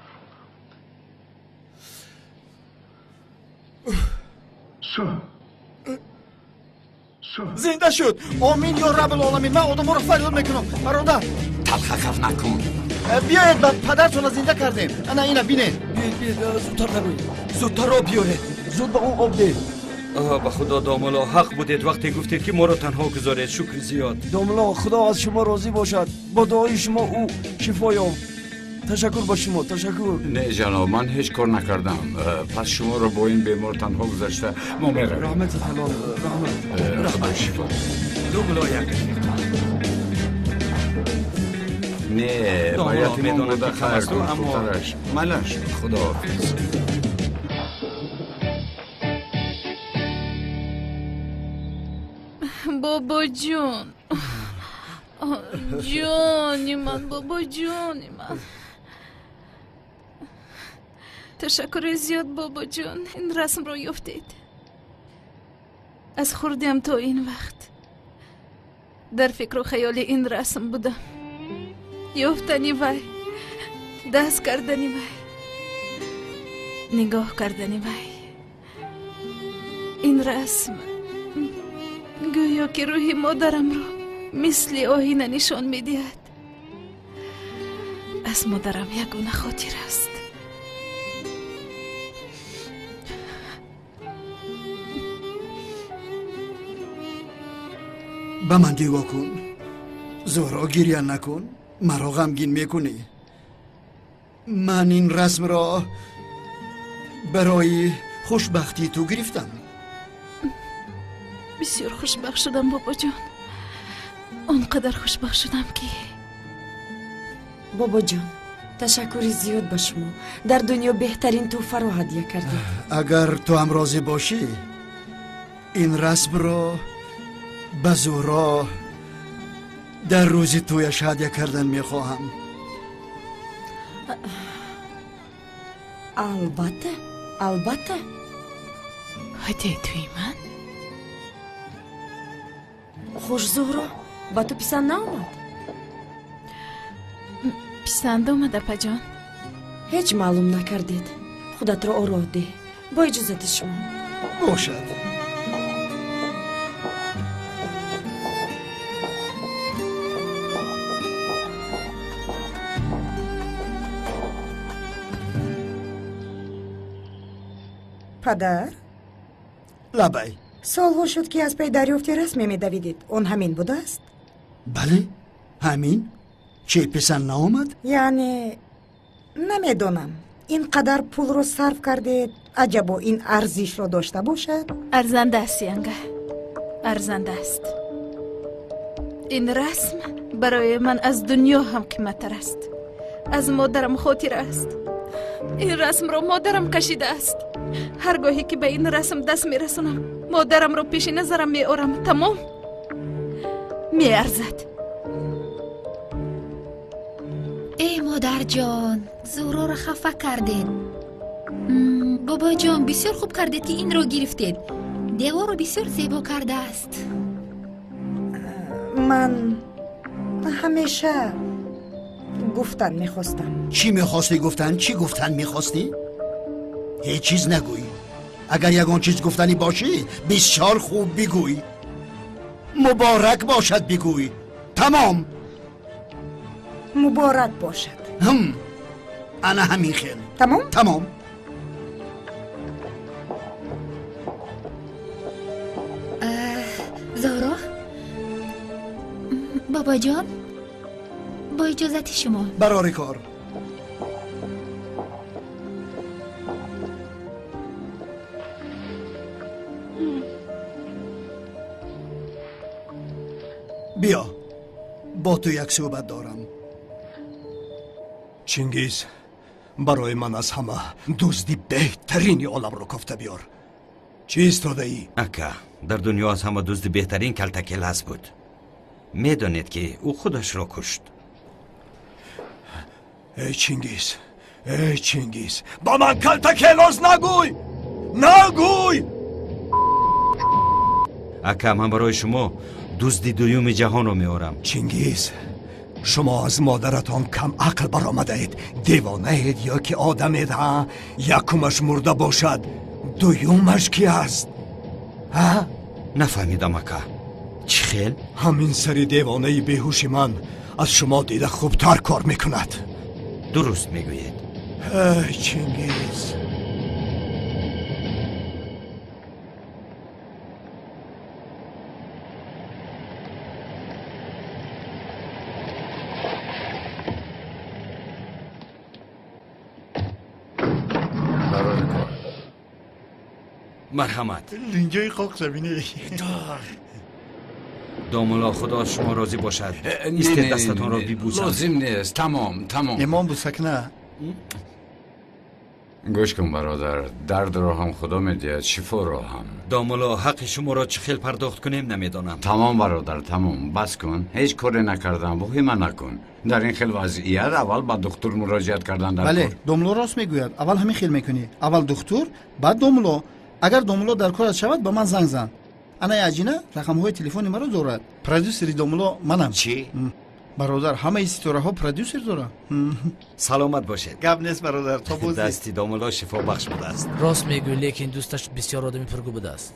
زنده شد. آمین یا رب العالمین. من آدم رو فریاد میکنم. برادر تلخ خف نکن. بیایید پدرتون زنده کردیم. انا اینا بینید. بیاید زودتر نروید. زودتر را بیایید. زود به اون آب ده. به خدا داملا حق بودید وقتی گفتید که ما رو تنها گذارید. شکر زیاد. داملا خدا از شما راضی باشد. با دعای شما او شفا یافت. تشکر با شما. تشکر. نه جناب من هیچ کار نکردم. پس شما رو با این بیمار تنها گذاشته ما میرویم. رحمت حلال. رحمت. خدا شفا. دوملا یک نه باید ایمان بوده خیر کن پترش. ملش خدا حافظ. بابا جون جانی من. بابا جانی من. تشکر زیاد بابا جان. این رسم رو یافتید. از خوردیم تا این وقت در فکر و خیال این رسم بودم. یافتنی وای، دست کردنی وای، نگاه کردنی وای. این رسم گویا که روحی مادرم رو مثل آینه نشان میدهد. از مادرم یگانه خاطر است. به من دیوا کن. زورا گریه نکن. مرا غمگین میکنی. من این رسم را برای خوشبختی تو گرفتم. بسیار خوشبخت شدم بابا جان. اونقدر خوشبخت شدم که بابا جان تشکر زیاد به شما. در دنیا بهترین تحفه رو هدیه کردید. اگر تو هم راضی باشی این رسم را به زورا در روز تویش هدیه کردن میخواهم. البته البته. هدیه توی من؟ خوش زهرا با تو پسند نامد؟ پسند آمد اپا جان. هیچ معلوم نکردید. خودت رو آراه ده. با اجازت شما. باشد. پدر؟ لبای سالها شد که از پی دریافت رسمی میدویدید. اون همین بوده است؟ بله همین. چه پسند نامد؟ یعنی نمیدونم اینقدر پول رو صرف کردید عجبا این ارزش رو داشته باشد؟ ارزنده است ینگه. ارزنده است. این رسم برای من از دنیا هم قیمت‌تر است. از مادرم خاطر است. این رسم رو مادرم کشیده است. هرگاهی که به این رسم دست میرسونم مادرم رو پیش نظرم میارم. تمام میارزد. ای مادر جان زورا رو خفه کردید. بابا جان بسیار خوب کردید که این رو گرفتید. دیوار رو بسیار زیبا کرده است. من همیشه گفتن میخواستم. چی میخواستی گفتن؟ چی گفتن میخواستی؟ هیچ چیز نگوی. اگر یگان چیز گفتنی باشی بسیار خوب بگوی. مبارک باشد بگوی. تمام. مبارک باشد. انا همین خیل. تمام؟ تمام. زهرا بابا جان با اجازت شما برای کار. بیا با تو یک صحبت دارم. چینگیز برای من از همه دزدی بهترین عالم رو گفته بیار. چی استاده ای؟ اکا در دنیا از همه دزد بهترین کلتکلز بود. میدانید که او خودش را کشت. ای چینگیز با من کلتکلز نگوی. نگوی. اکا من برای شما دزدی دوم جهان رو میارم. چینگیز شما از مادرتان کم عقل برآمده اید. دیوانه اید یا که آدم اید ها؟ یکمش مرده باشد دویومش کی است؟ ها؟ نفهمیدم اکا. چی خیل؟ همین سری دیوانه بیهوش من از شما دیده خوبتر کار میکند. درست میگویید. ای چینگیز مرحمت. لینجای قاق زمینه. داملا خدا شما راضی باشد. ایستید دستتان را بیبوسم. لازم نیست. تمام. امام بوسک نه. گوش کن برادر، درد را هم خدا میدید، شفا را هم. داملا حق شما را چه خیل پرداخت کنیم نمیدانم. تمام برادر تمام. بس کن. هیچ کاری نکردم. وحیم نکن. در این خیل وضعیت اول با دکتر مراجعت کردن در بله کار. دوملو راست میگوید. اول همین خیل میکنی. اول دکتر بعد دوملو. اگر دوملو در کارت شود به من زنگ زن. انا عجینه رقم های تلفنی مرا دارد. پرودوسری دوملو منم. چی؟ برادر همه استوره ها پرودوسر داره. سلامت باشید. گپ نیست برادر. تا بازی. دستی داملا شفا بخش بوده است. راست میگوی لیکن دوستش بسیار آدمی پرگو بوده است.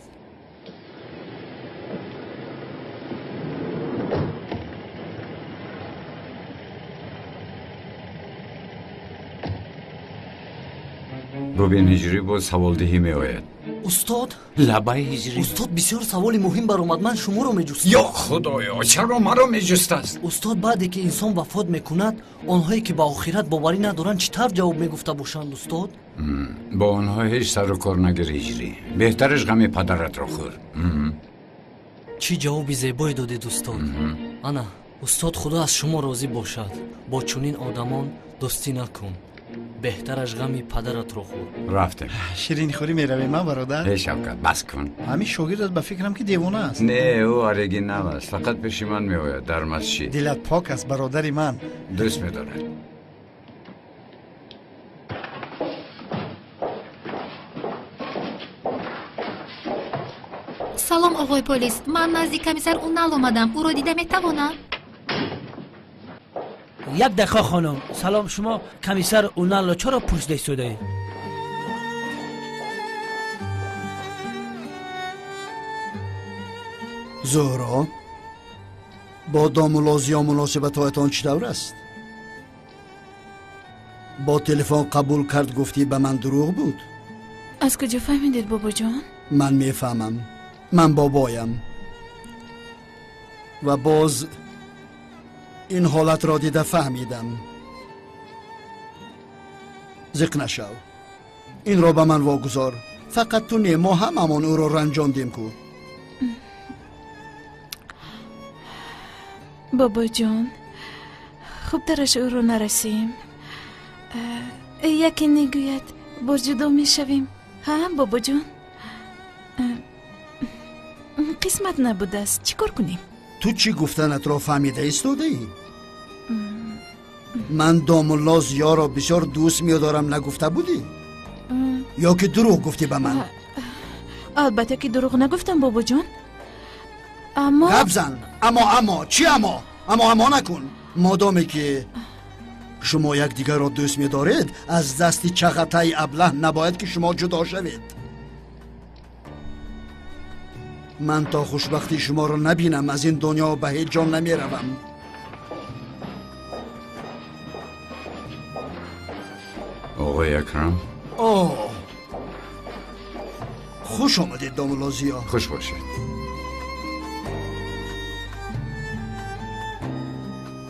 روبین هجری با سوالدهی می آید. استاد لبای هجری. استاد بسیار سوال مهم برآمد. من شما رو میجستم. یا خدایا چرا مرا میجست است؟ استاد بعدی که انسان وفات میکند آنهایی که به آخرت باوری ندارند چطور جواب میگفته باشند استاد؟ با آنها هیچ سر و کار نگر هجری. بهترش غم پدرت را خور. چی جوابی زیبایی دادید استاد. انا استاد خدا از شما راضی باشد. با چنین آدمان دوستی نکن. بهترش غمی پدرت رو خور. رفته. شیرین خوری میروی من برادر. ای شوکت بس کن. همین شاگردت به فکرم که دیوانه است. نه او آرگی نواست. فقط پیش من می آید در مسجد. دلت پاک است برادری من. دوست می دارد. سلام آقای پلیس من نزدیک کمیسر اونال اومدم او رو دیده میتوانم؟ یک دقیقه خانم. سلام شما کمیسر اونال چرا پشت ایستاده؟ زهرا با دامولازی ها مناسبت هایتان چی دور است؟ با تلفن قبول کرد گفتی به من دروغ بود. از کجا فهمیدید بابا جان؟ من میفهمم. من بابایم و باز این حالت را دیده فهمیدم. زق نشو. این را به من واگذار. فقط تو نه ما هممون او را رنجاندیم کو. بابا جان خوب درش او رو نرسیم. یکی نگوید برجدو می شویم. ها بابا جان قسمت نبوده است. چی کار کنیم؟ تو چی گفتنت را فهمیده ایستاده ای؟ من دامالله زیا را بسیار دوست می‌دارم نگفته بودی؟ یا که دروغ گفتی به من؟ البته که دروغ نگفتم بابا جان. اما گپ زن. اما چی اما نکن. مادامی که شما یک دیگر را دوست می دارید از دست چغتای ابله نباید که شما جدا شوید. من تا خوشبختی شما را نبینم از این دنیا به هیچ جا نمی روم. آقای اکرم خوش آمدید دامولازیا. خوش باشید.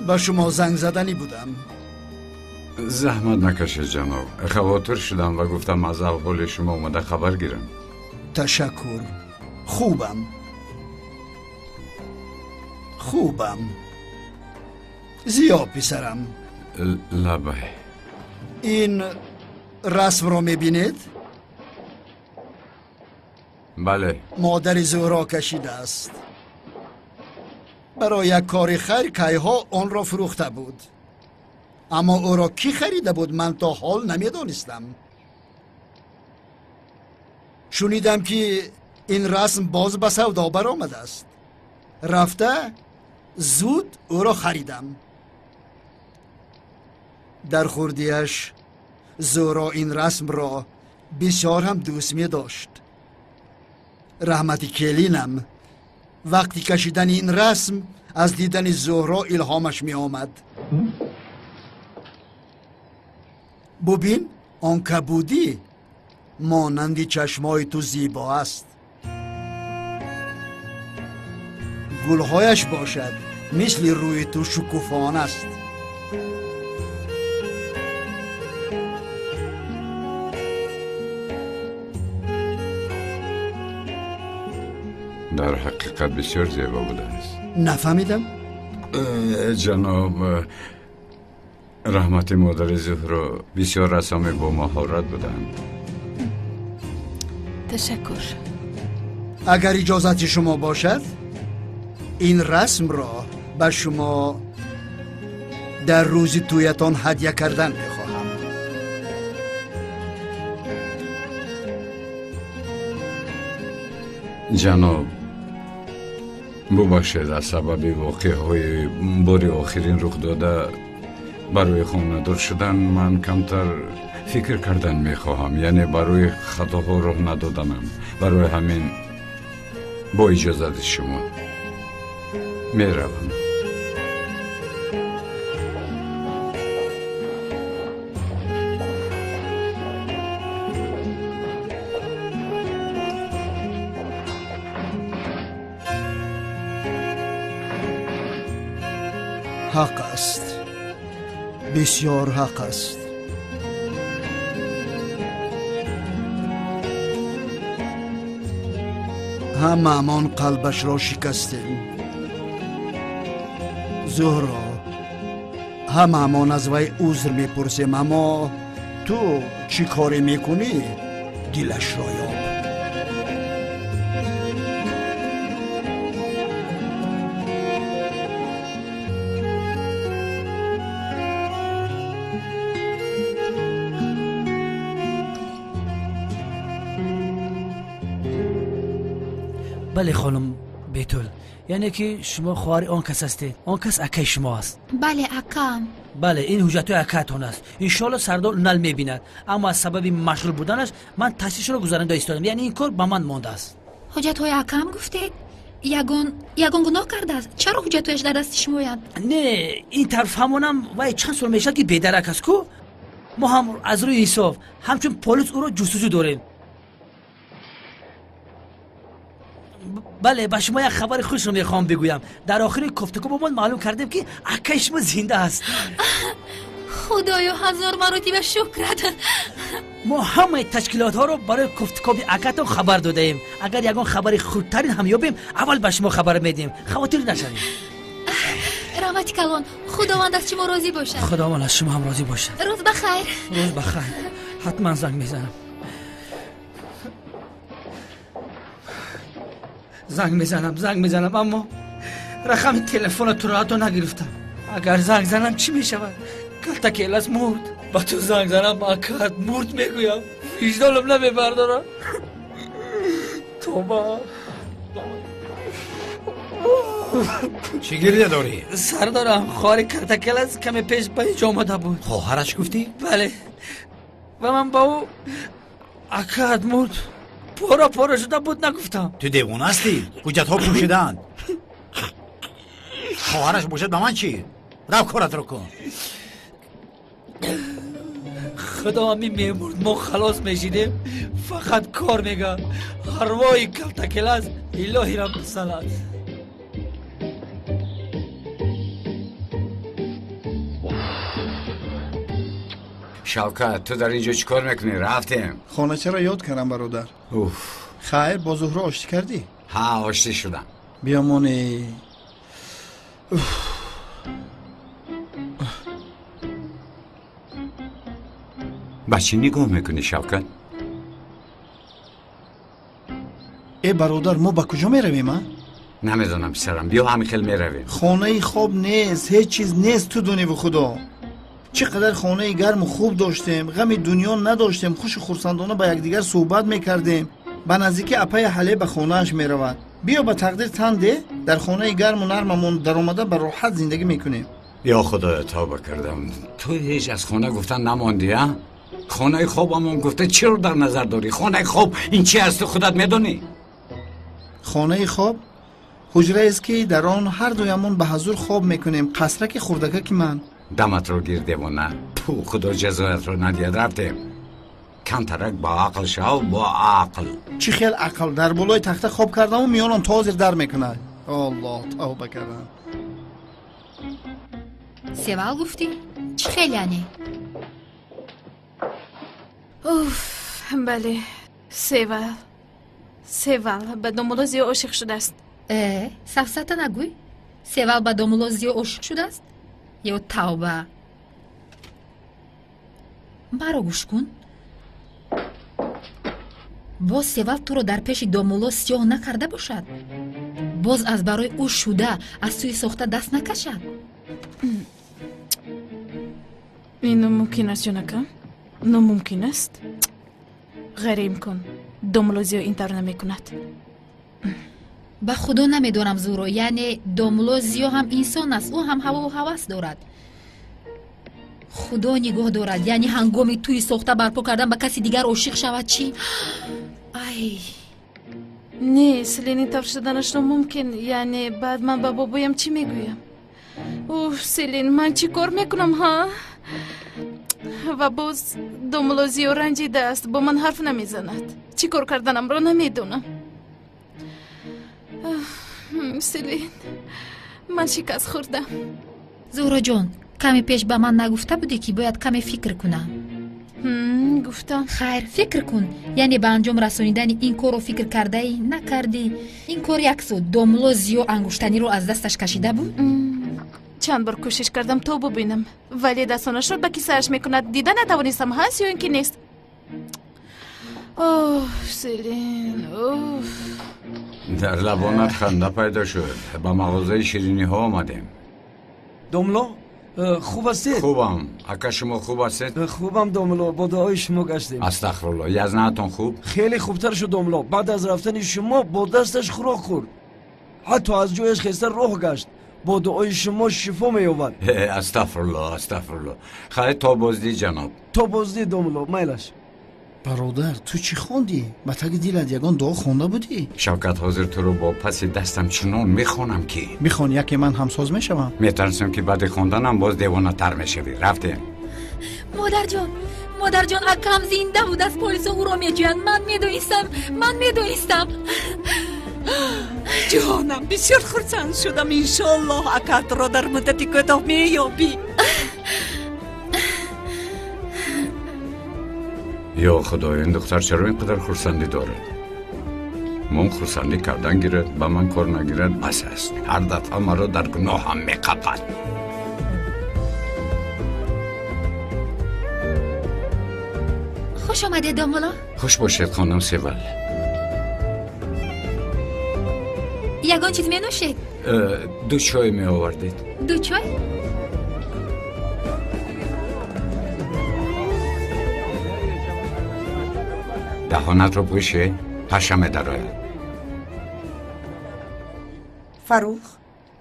به شما زنگ زدنی بودم. زحمت نکشید جناب. خواطر شدم و گفتم از احوال شما اومده خبر گیرم. تشکر. خوبم. زیا پسرم. لبه. این رسم را میبینید؟ بله. مادر زهرا کشیده است. برای یک کار خیر کیها آن را فروخته بود. اما او را کی خریده بود من تا حال نمیدانستم. شنیدم که این رسم باز به سودا برآمده است. رفته زود او را خریدم. در خردیش زهرا این رسم را بسیار هم دوست می داشت. رحمتی کلینم وقتی کشیدن این رسم از دیدن زهرا الهامش می آمد. ببین آن کبودی مانندی چشمای تو زیبا است. گلهایش باشد مثل روی تو شکوفان است. در حقیقت بسیار زیبا بوده است. نفهمیدم؟ جناب رحمت مادر زهرا بسیار رسام با مهارت بودند. تشکر. اگر اجازت شما باشد این رسم را به شما در روز تویتان هدیه کردن میخواهم. جناب ببخشید از سبب واقعه های باری آخرین رخ داده برای خانه‌دار شدن من کمتر فکر کردن میخواهم. یعنی برای خطاها راه ندادنم. برای همین با اجازت شما میروم. حق است. بسیار حق است. همه‌مان قلبش را شکستیم. زهرا همه‌مان از وی عذر میپرسیم اما تو چی کاری میکنی؟ دلش را یاب. بله خانم بیتول، یعنی که شما خواهر آن کس هستید. آن کس اکای شما است. بله اکام. بله این حجت های اکاتون است. انشالله سردار نل میبیند، اما از سبب مشغول بودنش من تصیحش را گذرانده ایستادم. یعنی این کار به من مانده است. حجت های اکام گفتید؟ یگان گناه کرده است. چرا حجتش در دست شما آید؟ نه این طرف همونم و چند سال میشد که بیدرک است کو. ما هم از روی حساب همچون پلیس او را جستجو داریم. بله به شما یک خبر خوش رو میخوام بگویم. در آخر گفتگو با من معلوم کردیم که اکای شما زنده است. خدایا هزار مراتب شکرت. ما همه تشکیلات ها رو برای گفتگو به اکاتون خبر داده ایم. اگر یگان خبر خودترین هم یابیم اول به شما خبر میدیم. خواطر نشوید. رحمت کلان، خداوند از شما راضی باشد. خداوند از شما هم راضی باشد. روز بخیر. روز بخیر. حتما زنگ میزنم. زنگ میزنم اما رقم تلفن تو را نگرفتم. اگر زنگ زنم چی میشود؟ کلتا کیلاس مرد. با تو زنگ زنم اکات مرد میگویم. وجدانم نمیبردارم. توبه. چی گریه داری؟ سر دارم. خواهر کرتکل از کمی پیش به اینجا آمده بود. خواهرش گفتی؟ بله. و من با او اکاد مرد. پورا شده بود نگفتم. تو دیوانه هستی؟ حجت ها پوشیدند. خواهرش باشد به من چی؟ رو کارت رو کن. خدا همی میمرد ما خلاص میشیدیم. فقط کار میگه. هروای کرتکل از الهی را بسلد. شوکت تو در اینجا چیکار میکنی؟ رفتیم. خانه چرا یاد کردم برادر؟ اوف. خیر با زهره آشتی کردی؟ ها آشتی شدم. بیا مونی. بچه نگاه میکنی شوکت؟ ای برادر ما با کجا میرویم ها؟ نمیدونم پسرم، بیا همین خیلی میرویم. خانه خواب نیست، هیچ چیز نیست تو دنیا و خدا. چقدر خانه گرم و خوب داشتیم، غم دنیا نداشتیم، خوش و خرسندانه با یکدیگر صحبت میکردیم. به نزدیکی اپای حله به خانهاش میرود. بیا به تقدیر تن ده، در خانه گرم و نرممون در اومده به راحت زندگی میکنیم. یا خدا توبه کردم. تو هیچ از خانه گفتن نماندی ها؟ خانه خوابمون گفته چی رو در نظر داری؟ خانه خواب این چی هست خودت میدونی؟ خانه خواب حجره است که در آن هر دویمون به حضور خواب میکنیم. قصرک خردکه که من دمت رو گیر دیوانه. تو خدا جزایت رو ندید. رفتیم کم ترک با عقل شو. با عقل چی خیل عقل در بالای تخته خواب کردم و میانم تازر در میکنه. الله توبه کردم. سوال گفتی؟ چی خیلی یعنی؟ اوف بله سوال به دنبال عاشق شده است. سفسطه نگوی؟ سوال به دنبال عاشق شده است؟ یا توبه؟ مرا گوش کن. باز سوال تو رو در پیش دنبال سیاه نکرده باشد. باز از برای او شده از سوی ساخته دست نکشد. اینو ممکن است یا نکن؟ نو ممکن است؟ غریم کن. دنبال این طور نمی کند. به خدا نمیدونم زورو، یعنی داملوزیو هم انسان است، او هم هوا و هوس دارد. خدا نگاه دارد، یعنی هنگامی توی ساخته برپا کردن به کسی دیگر عاشق شود چی؟ ای نه سلین طور شدنش رو ممکن، یعنی بعد من با بابایم چی میگویم؟ اوه سلین من چی کار میکنم ها؟ و باز داملوزیو رنجیده است، با من حرف نمیزند. چی کار کردنم رو نمیدونم. سلین من شکست خوردم. زهرا جان کمی پیش به من نگفته بودی که باید کمی فکر کنم؟ گفتم. خیر فکر کن، یعنی به انجام رسانیدن این کار رو فکر کرده ای؟ نکردی؟ این کار یک سو داملوزیو انگشتنی رو از دستش کشیده بود؟ چند بار کوشش کردم تا ببینم، ولی دستانش رو به کی سرش میکند دیده نتوانستم. هست یا اینکه نیست؟ اوه سلین اوه. در لبانت خنده پیدا شد. با مغازه شیرینی ها آمدیم. دوملو خوب هستید؟ خوبم. اکا شما خوب هستید؟ خوبم دوملو، با دعای شما گشتیم. استغفرالله. یزنه‌تون خوب؟ خیلی خوبتر شد دوملو. بعد از رفتن شما با دستش خوراک خورد، حتی از جایش خسته راه گشت. با دعای شما شفا می‌یابد. استغفرالله. خیلی تا بازدی جناب. تا بازدی دوملو میلش. برادر تو چی خوندی؟ با تگ دیلت یگان دعا خونده بودی؟ شوکت حاضر تو رو با پس دستم چنان میخونم که میخوان یکی من همساز میشوم. میترسم که بعد خوندنم باز دیوانه تر میشوی. رفتیم. مادر جان اکم زنده بود، از پلیس او را میجویند. من میدونستم. جانم بسیار خرسند شدم. انشالله اکات را در مدت کوتاه مییابی. یا خدا این دختر چرا اینقدر خرسندی داره؟ من خرسندی کردن گیرد به من کار نگیرد بس است. هر دفعه مرا در گناه هم میقپد. خوش آمده دامولا. خوش باشید خانم سیول. یگان چیز می نوشید؟ 2 چای می آوردید. 2 چای؟ دهانت رو پوشه پشم در آید. فروخ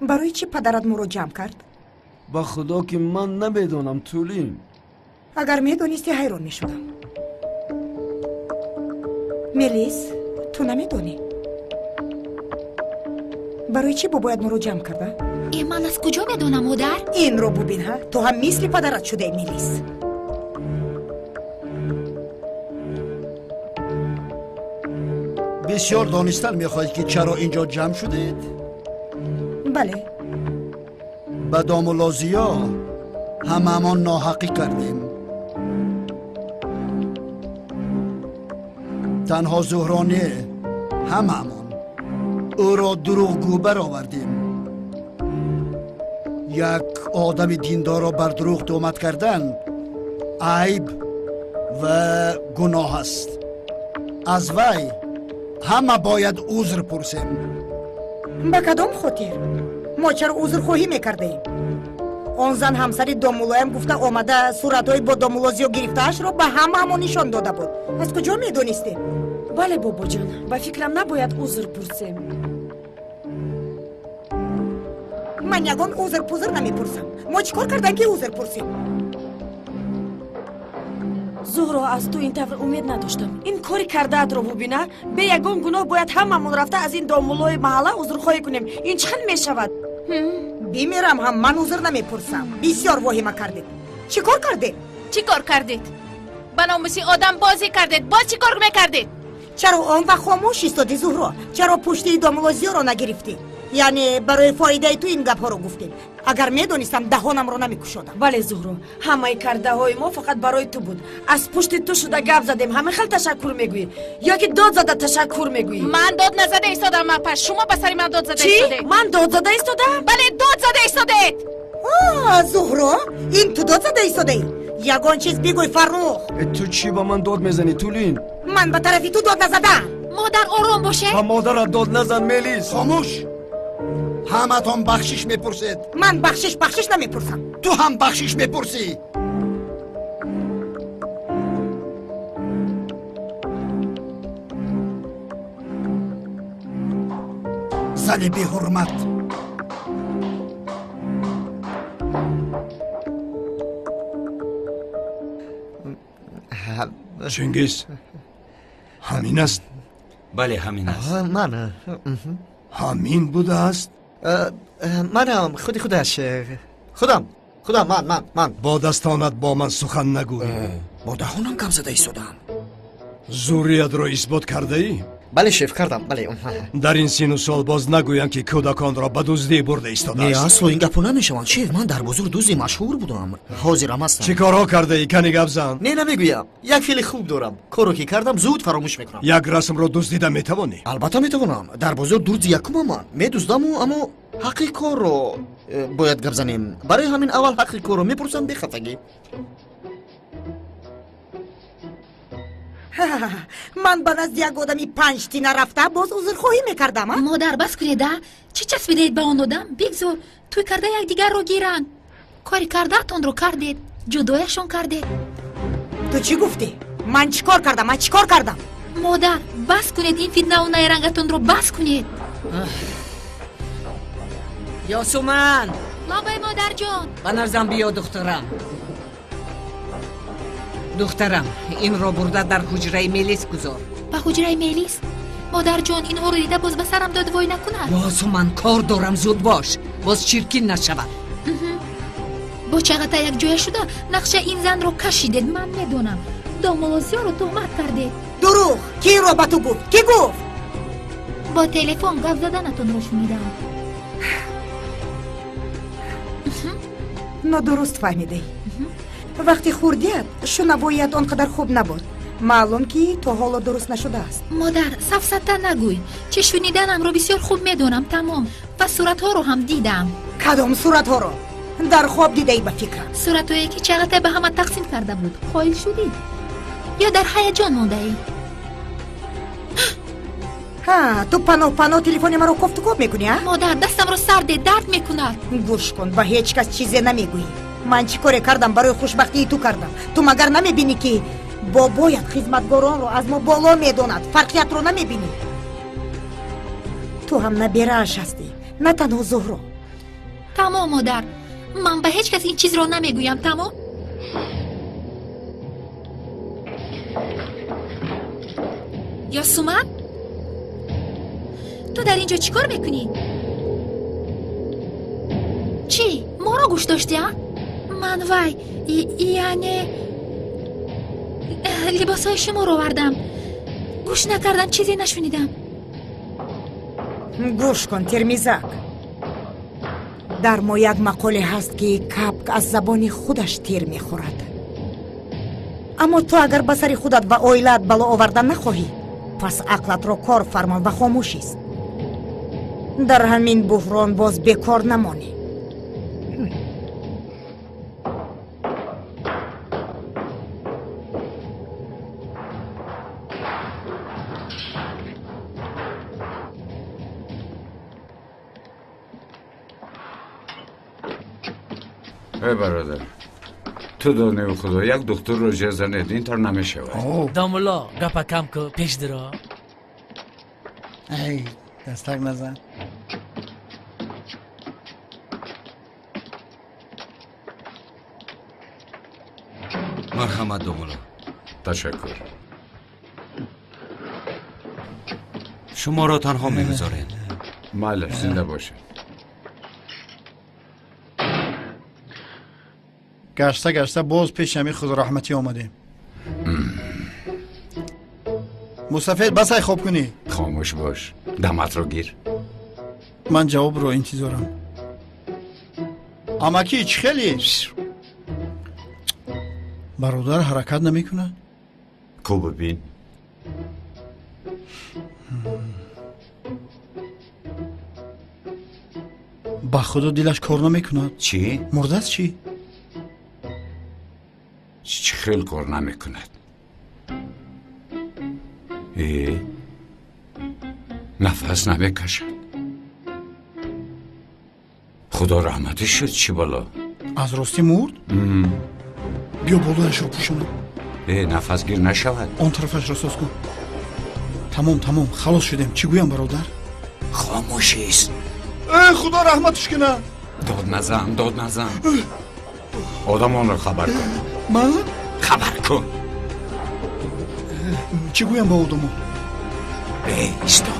барои чӣ падарат моро ҷамъ кард? ба худо ки ман намедонам тулин. агар медонистӣ ҳайрон мешудам. мелис, ту намедонӣ барои чӣ бобояд моро ҷамъ карда? ман аз куҷо медонам модар? инро бубин, ҳа ту ҳам мисли падарат шудаи мелис. бисёр донистан мехоҳед ки чаро инҷо ҷамъ шудед? бале, ба дому лозиё ҳамаамон ноҳақӣ кардем. танҳо зуҳроне ҳамаамон ӯро дурӯғгӯ баровардем. як одами диндорро бар дурӯғ тӯҳмат кардан айб ва гуноҳ аст. аз вай ҳама бояд узр пурсем. ба кадом хотир мо чаро узрхоҳӣ мекардаем? он зан ҳамсари домулоям гуфта омада суратҳои бо домулозиё гирифтаашро ба ҳамаамон нишон дода буд. аз куҷо медонистем? бале бобоҷон, ба фикрам набояд узр пурсем. ман ягон узр пузр намепурсам. мо чӣ кор кардем ки узр пурсем? зуҳро, аз ту ин тавр умед надоштам. ин кори кардаатро бубина. бе ягон гуноҳ бояд ҳамамон рафта аз ин домулои маҳалла узрхоҳӣ кунем. ин чӣ хел мешавад? бимерам ҳам ман узр намепурсам. бисёр воҳима кардед. чӣ кор кардед? чӣ кор кардед? ба номуси одам бозӣ кардед. боз чӣ кор мекардед? чаро он ва хомӯш истоди зуҳро? чаро пуштии домулозиёро нагирифтӣ? яъне барои фоидаи ту ин гапҳоро гуфтем. агар медонистам даҳонамро намекушодам. бале зуҳро, ҳамаи кардаҳои мо фақат барои ту буд. аз пушти ту шуда гап задем, ҳама хел ташаккур мегӯӣ ёки дод зада ташаккур мегӯӣ? ман дод назада истодам. апа шумо ба сари ман дод зада истодед. чӣ? ман дод зада истодам? бале, дод зада истодед. зуҳро, ин ту дод зада истодаӣ? ягон чиз бигӯй Фаррух. ту чӣ ба ман дод мезанӣ тулин? ман ба тарафи ту дод назадам. модар ором боше. ба модарат дод назан мелис. хомӯш. ҳаматон бахшиш мепурсед. ман бахшиш намепурсам. ту ҳам бахшиш мепурсӣ. зани беҳурмат. чингиз, ҳамин аст? бале, ҳамин аст. ман ҳамин будааст? манам худаш. худам ман. бо дастонат бо ман сухан нагӯй. бо даҳонам гап зада истодам. зурриятро исбот кардаӣ? бале шеф, кардам. бале. дар ин сину сол боз нагӯянд ки кӯдаконро ба дуздӣ бурда истодааст. не, асло ин гапо намешаванд шеф. ман дар бозор дузди машҳур будам. ҳозирам ҳастам. чӣ корҳо кардаӣ? кани гап зан. не, намегӯям. як феъли хуб дорам. коро ки кардам зуд фаромӯш мекунам. як расмро дуздида метавонӣ? албатта метавонам. дар бозор дузди якумам ман. медуздаму, аммо ҳаққи корро бояд гап занем. барои ҳамин аввал ҳаққи корро мепурсам бехатагӣ. ман ба назди як одами панҷтина рафта боз узрхоҳӣ мекардам. модар бас кунеда. чӣ часпидед ба он одам? бигзор, туй карда якдигарро гиранд. кори кардаатонро кардед, ҷудояшон кардед. ту чӣ гуфтӣ? ман чӣ кор кардам? модар, бас кунед ин фитнаву найрангатонро бас кунед. ёсуман, лобай модарҷон. ба нарзам биё духтарам, инро бурда дар ҳуҷраи мелис гузор. ба ҳуҷраи мелис? модарҷон, инҳоро дида боз ба сарам дод вой накунад. ёсуман, кор дорам, зуд бош. боз чиркин нашавад. бо чағата як ҷоя шуда нақша ин занро кашидед. ман медонам. домолозиёро тӯҳмат кардед. дурӯғ. киро ба ту гуфт? ки гуфт? бо телефон гап заданатонро шунидам. нодуруст фаҳмидаӣ. вақти хурдият шунавоият он қадар хуб набуд. маълум ки то ҳоло дуруст нашудааст. модар, сафсатта нагӯй. чӣ шуниданамро бисёр хуб медонам. тамом. ва суратҳоро ҳам дидам. кадом суратҳоро? дар хоб дидаӣ ба фикрам? суратҳое ки чағата ба ҳама тақсим карда буд. қоил шудӣ ё дар ҳаяҷон мондаӣ? ту паноҳ телефони маро кофтукоп мекунӣ? модар, дастамро сарде дард мекунад. гӯш кун, ба ҳеҷ кас чизе намегӯӣ. ман чӣ коре кардам барои хушбахтии ту кардам? ту магар намебинӣ ки бобоят хизматгоронро аз мо боло медонад? фарқиятро намебинӣ? ту ҳам наберааш ҳастӣ, на танҳо зуҳро. تمام مادر، من به هیچ کس این چیز را نمیگویم. تمام. یاسومن، تو در اینجا چیکار میکنی؟ چی؟ ما را گوش داشتی؟ من وای یعنی لباسای شما رو آوردم. گوش نکردم، چیزی نشنیدم. گوش کن ترمیزک. در ما یک مقوله هست که کبک از زبان خودش تیر میخورد. اما تو اگر به سر خودت و اویلت بالا آوردن نخواهی، پس عقلت را کار فرمان و خاموش است. در همین بحران باز بیکار نمانی. ای برادر، تو دانه خدا یک دکتر رو جزنید اینطور نمیشه. دامولا گپا کم که پیش درا. ای دستک نزن. مرحمت دامولا. تشکر. شما را تنها میگذارین. ماله، زنده باشه. گشته باز پیش همی خود رحمتی آمدیم. مصطفی بسای خواب کنی. خاموش باش، دمت رو گیر. من جواب رو انتظارم. اماکی چی خیلی؟ برادر حرکت نمی کنه؟ کو ببین. با خدا دلش کار نمی کنه. چی؟ مرده است چی؟ چی خیلی کار نمی کند. نفس نمی کشد. خدا رحمتش شد. چی بالا؟ از راستی مرد؟ بیا بالایش رو پوشونم. نفس گیر نشود. آن طرفش را ساز کن. تمام خلاص شدیم. چی گویم برادر؟ خاموشی است. خدا رحمتش کنه. داد نزن. آدمان رو خبر کن. من؟ خبر کن. چی گویم با آدمان؟ ایستا.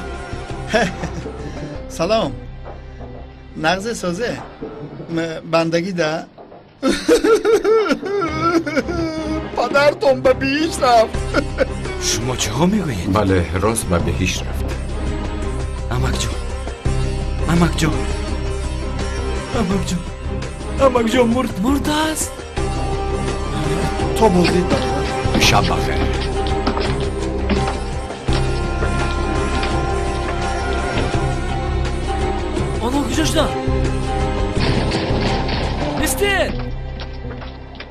سلام. نغزه سازه بندگی ده. پدرتون به بهشت رفت. شما چه ها میگویید؟ بله راست به بهشت رفت. امک جان مرد است. تو بردید. شب بخیر. آنها کجاش دار؟ نیسته